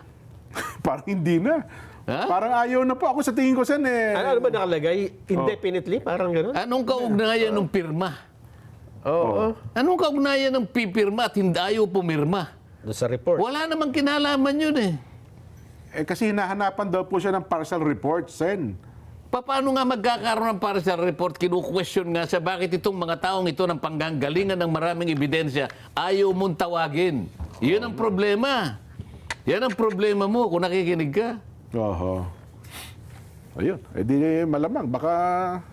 Parang hindi na. Ha? Parang ayaw na po. Ako sa tingin ko, Sen, Ano ba nakalagay? Indefinitely? Parang gano'n? Anong kaugnayan ng pirma? Oo. Anong kaugnayan ng pipirma at hindi ayaw pumirma? Doon sa report. Wala namang kinalaman yun eh. Kasi hinahanapan daw po siya ng partial report, Sen. Paano nga magkakaroon ng partial report? Kinu-question nga sa bakit itong mga taong ito ng panggagalingan ng maraming ebidensya ayaw mong tawagin. Yun ang problema. Yan ang problema mo kung nakikinig ka. Oho. Ayun. Eh di malamang. Baka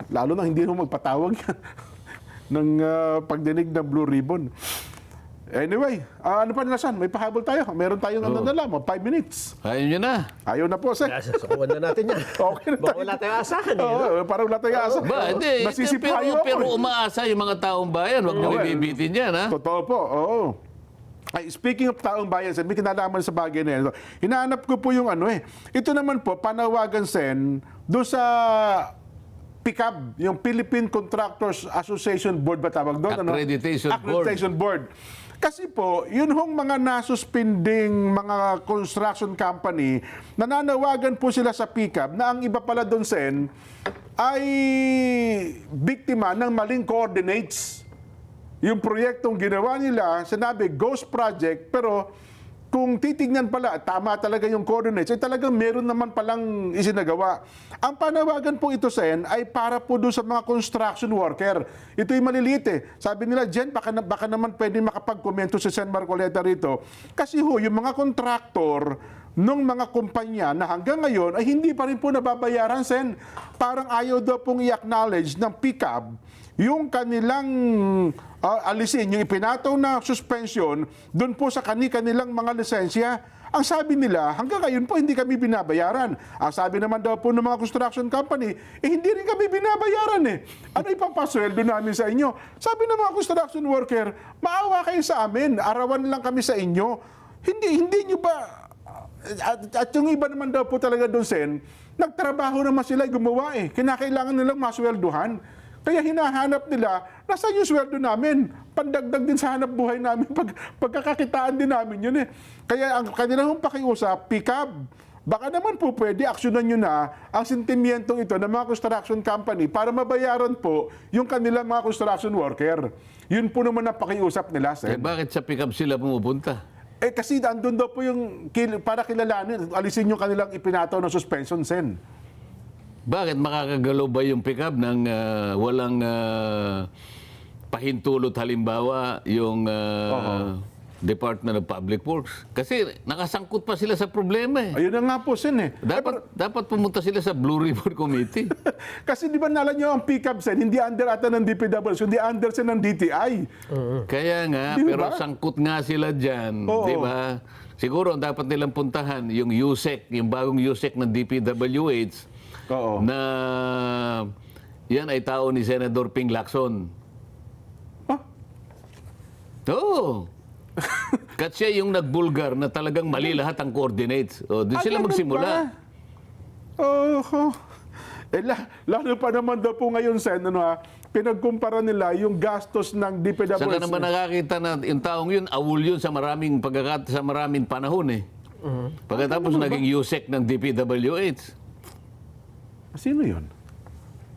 lalo na hindi mo magpatawag yan ng pagdinig ng Blue Ribbon. Anyway, ano pa nila, San? May pahabol tayo. Meron tayong ano na lang, 5 minutes. Ayaw nyo na. Ayaw na po, Sen. Sukuhan na natin yan. Okay na Baka tayo. wala tayong asahan eh. Oo, no? parang wala tayong asa. Ba, hindi. Nasisipayo ako. Pero umaasa yung mga taong bayan. Huwag nyo ibibitin yan, ha? Totoo po, oo. Ay, speaking of taong bayan, Sen, may kinalaman sa bagay na yan. Hinahanap ko po yung ano eh. Ito naman po, panawagan, Sen, doon sa PICAB, yung Philippine Contractors Association Board ba tawag doon? Accreditation Board. Accreditation Board. Kasi po, yun hong mga nasuspending mga construction company, nananawagan po sila sa PICAB na ang iba pala doon, Sen, ay biktima ng maling coordinates. Yung proyektong ginawa nila, sinabi Ghost Project, pero kung titignan pala, tama talaga yung coordinates, ay talagang meron naman palang isinagawa. Ang panawagan po ito, Sen, ay para po doon sa mga construction worker. Ito'y maliliit eh. Sabi nila, Jen, baka naman pwede makapag-komento si Sen Marcoleta rito. Kasi ho, yung mga kontraktor nung mga kumpanya na hanggang ngayon ay hindi pa rin po nababayaran, Sen. Parang ayaw daw pong i-acknowledge ng PICAB yung kanilang alisin, yung ipinataw na suspension doon po sa kanilang mga lisensya. Ang sabi nila, hanggang ngayon po hindi kami binabayaran. Ang sabi naman daw po ng mga construction company, hindi rin kami binabayaran eh. Ano ipapasweldo namin sa inyo? Sabi ng mga construction worker, maawa kayo sa amin, arawan lang kami sa inyo. Hindi nyo ba... At yung iba naman daw po talaga doon, Sen, nagtrabaho naman sila, gumawa eh. Kinakailangan nilang masweldohan. Kaya hinahanap nila, nasaan yung sweldo namin? Pandagdag din sa hanap buhay namin, pagkakakitaan din namin yun eh. Kaya ang kanilang pakiusap, PICAB, baka naman po pwede, aksyonan nyo na ang sentimientong ito ng mga construction company para mabayaran po yung kanilang mga construction worker. Yun po naman ang pakiusap nila, Eh, Sen. bakit sa pick-up sila pumupunta? Eh kasi andun daw po yung para kilalanin, alisin yung kanilang ipinataw na suspension, Sen. Bakit makakagalaw ba yung pick-up ng walang pahintulot halimbawa yung Department of Public Works? Kasi nakasangkot pa sila sa problema eh. Ayun na nga po, Sen eh. Dapat pumunta sila sa Blue Ribbon Committee. Kasi di ba nala nyo ang PICAB, Sen, hindi under ata ng DPWH, hindi under, Sen, ng DTI. Kaya nga, Di ba? pero sangkot nga sila dyan. Oo. Di ba? Siguro ang dapat nilang puntahan yung USEC, yung bagong USEC ng DPWH, Oo. na yan ay tao ni Senador Ping Lacson. Ah, Oo. Kasi siya yung nagbulgar na talagang mali lahat ang coordinates. O, doon sila ganun magsimula. ba? Oh. Eh, lalo pa naman daw po ngayon, Sen, pinagkumpara nila yung gastos ng DPWH. Saka naman nakakita na yung taong yun, awol yun sa maraming sa maraming panahon eh. Pagkatapos naging USEC ng DPWH. Sino yun?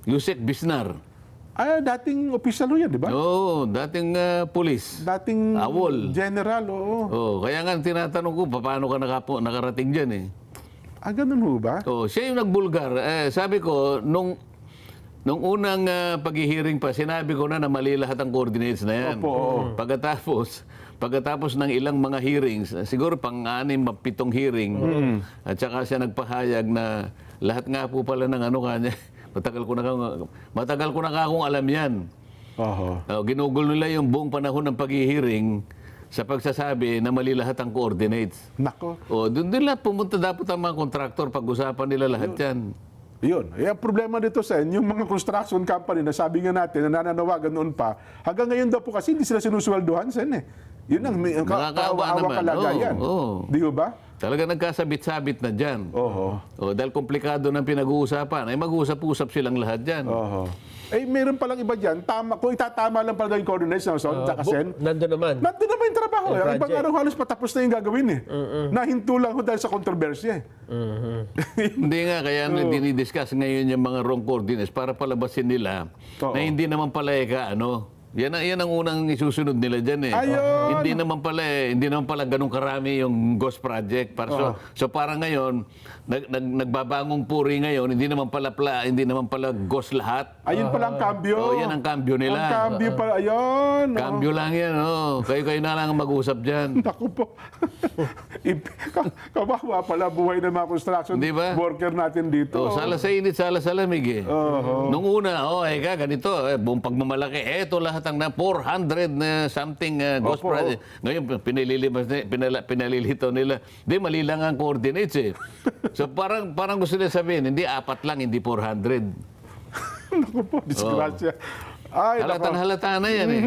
Yusek Bisnar. Dating opisyal yan, di ba? Oo, dating pulis. Dating Awol. general, oo. Oo, kaya nga tinatanong ko, paano ka nakarating dyan eh? Ganun ho ba? Oo, siya yung nagbulgar. Sabi ko, nung unang paghihiring pa, sinabi ko na mali lahat ang coordinates na yan. Opo. Pagkatapos ng ilang mga hearings, siguro pang-6, 7 hearing, at saka siya nagpahayag na lahat nga po pala ng ano kanya, matagal ko na akong alam yan. Oho. Ginugol nila yung buong panahon ng paghihiring sa pagsasabi na mali lahat ang coordinates. Nako. Doon lahat pumunta dapat ang mga kontraktor, pag-usapan nila lahat yan. Yun. Ang problema dito, Sen, yung mga construction company na sabi nga natin, na nananawagan noon pa, hanggang ngayon daw po kasi hindi sila sinusweldohan, Sen eh. Yun ang Nakakaawa kawawa naman. kalagayan. Oo. Di ba? Talaga nagkasabit-sabit na dyan. Oho. Dahil komplikado ng pinag-uusapan, ay mag-uusap-usap silang lahat dyan. Oho. meron palang iba dyan. Tama, kung itatama lang pala yung coordinates ng Son, tsaka Sen, Nandun naman. nandun naman yung trabaho. Yung Ibang project. araw halos patapos na yung gagawin eh. Nahinto lang ho dahil sa kontrobersya eh. Hindi nga, kaya dinidiscuss ngayon yung mga wrong coordinates para palabasin nila Oo. na hindi naman pala yan ang unang isusunod nila dyan eh. Ayun! Hindi naman pala ganun karami yung Ghost Project. So parang ngayon, nagbabangong puri ngayon, hindi naman pala Ghost lahat. Ayun pala ang kambyo. Yan ang kambyo nila. Ang kambyo pala, ayun. Kambyo lang yan, Kayo na lang ang mag-usap dyan. Naku po. Kawawa pala buhay ng mga construction Di ba? worker natin dito. Sala sa init, sala sa lamig eh. Nung una, ganito, buong pagmamalaki, eto lahat ang na 400 na something Ghost Opo. Project. Ngayon, pinalilito nila. Di, mali lang ang coordinates eh. So parang gusto nila sabihin, hindi 4 lang, hindi 400. Naku po, disgrasya. Ay, naku. Halatang halata na yan eh.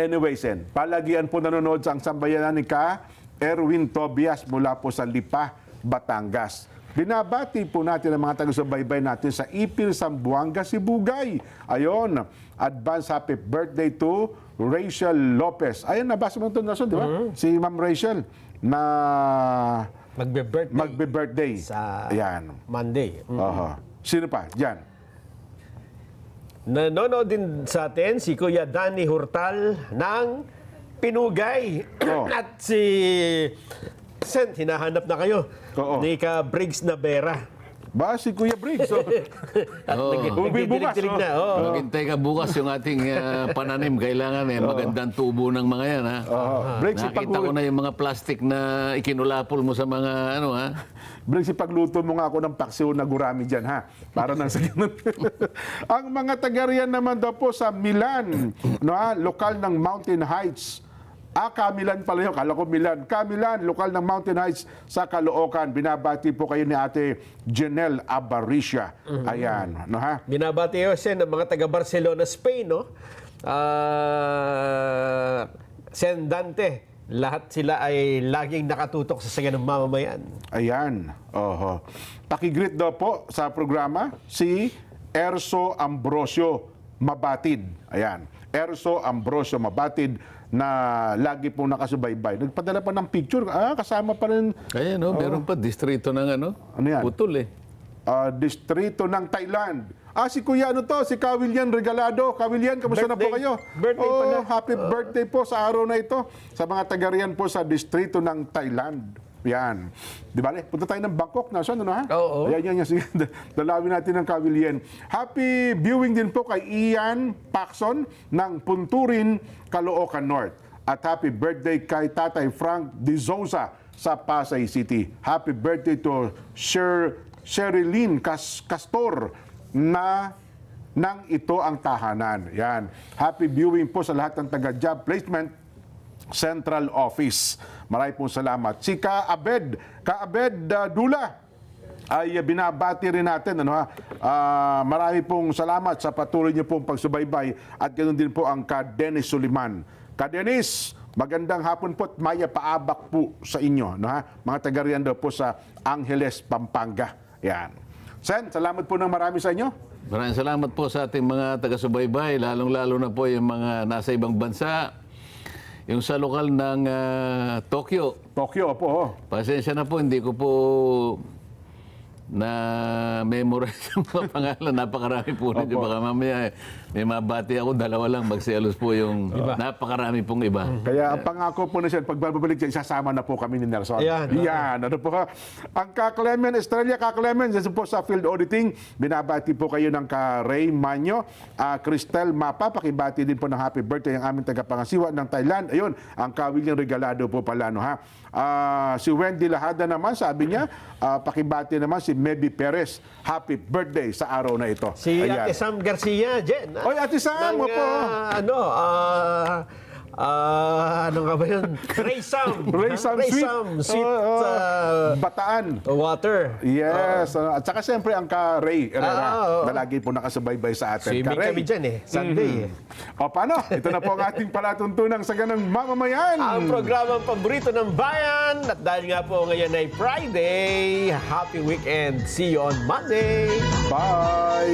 Anyway, Sen, palagian po nanonood sa ang sambayanan ni Ka Erwin Tobias mula po sa Lipa, Batangas. Binabati po natin ang mga taga-subaybay natin sa Ipil, Zamboanga, Sibugay. Ayon, advance happy birthday to Rachel Lopez. Ayun, nabasa mo ito, Nelson, di ba? Si Ma'am Rachel na Magbe-birthday magbe-birthday. sa Ayan. Monday. Aha. Sino pa? Diyan. Nanonood din sa atin si Kuya Danny Hurtal ng Pinugay. Oo. At si Sen, hinahanap na kayo. Oo. Ni Ka Briggs Navera. Ba, si Kuya Briggs. Oh. Ubi bukas, Nagdidilig na. Oo. Maghintay ka bukas yung ating pananim. Kailangan magandang tubo ng mga yan. Ha? Briggs, Nakita ko na yung mga plastic na ikinulapol mo sa mga Briggs, ipagluto mo nga ako ng paksiw na gurami dyan, ha? Para nang sa ganun. Ang mga taga-riyan naman daw po sa Milan, lokal ng Mountain Heights. Kamilan pala yun. Kala ko Milan. Kamilan, lokal ng Mountain Heights sa Caloocan. Binabati po kayo ni Ate Janelle Abaricia. Ayan. Ha? Binabati ko Sen ng mga taga Barcelona, Spain, no? Sen Dante. Lahat sila ay laging nakatutok sa saganang mamamayan. Ayan. Oho. Pakigreet daw po sa programa si Erso Ambrosio Mabatid. Ayan. Erso Ambrosio Mabatid na lagi pong nakasubaybay. Nagpadala pa ng picture. Kasama pa rin Kaya meron pa distrito ng Ano yan? Putol eh. distrito ng Thailand. Si Kuya si Kawilian Regalado. Kawilian, kamusta na po Birthday. kayo? Birthday pala. Happy birthday po sa araw na ito sa mga taga-riyan po sa distrito ng Thailand. Yan. Di ba? Punta tayo ng Bangkok na. Ano, ha? Oo. Yan. Sige. Dalawin natin ng Kawilian. Happy viewing din po kay Ian Paxson ng Punturin, Caloocan North. At happy birthday kay Tatay Frank De Souza sa Pasay City. Happy birthday to Sherilyn Castor na nang ito ang tahanan. Yan. Happy viewing po sa lahat ng taga-job placement Central Office. Maraming pong salamat. Si Ka-Abed Dula ay binabati rin natin. Marami pong salamat sa patuloy niyo pong pagsubaybay at ganoon din po ang Ka-Dennis Suliman. Ka-Dennis, magandang hapon po at maya paabak po sa inyo. Mga taga-riyan daw po sa Angeles, Pampanga. Yan. Sen, salamat po ng marami sa inyo. Maraming salamat po sa ating mga taga-subaybay, lalong-lalo na po yung mga nasa ibang bansa. Yung sa lokal ng Tokyo. Tokyo po. Pasensya na po, hindi ko po na memorize ang mga pangalan. Napakarami po rin. Baka mamaya may mabati ako, dalawa lang, magselos po yung napakarami pong iba. Kaya ang pangako po na siya, pagbabalik siya, isasama na po kami ni Nelson. Ayan. Yan. Ano po ka? Ang Ka-Clement, Estrella Ka-Clement, yan po sa field auditing. Binabati po kayo ng Ka-Ray Manyo. Cristel Mapa, pakibati din po ng happy birthday ang aming tagapangasiwa ng Thailand. Ayun, ang Kawilian Regalado po pala. Si Wendy Lahada naman, sabi niya, pakibati naman si Meby Perez. Happy birthday sa araw na ito. Si Ayan. Ate Sam Garcia, Jen. Oy, Ate Sam, ng, po. ano nga ba yun? Ray Sam. Ray Sam Sweet Bataan. water. Yes. At saka siyempre ang Ka-Ray Herrera oo. na lagi po nakasubaybay sa atin. Swimming Ka-Ray. kami dyan Sunday O paano? Ito na po ang ating palatuntunang sa ganang mamamayan. Ang programang paborito ng bayan. At dahil nga po ngayon ay Friday, happy weekend. See you on Monday. Bye!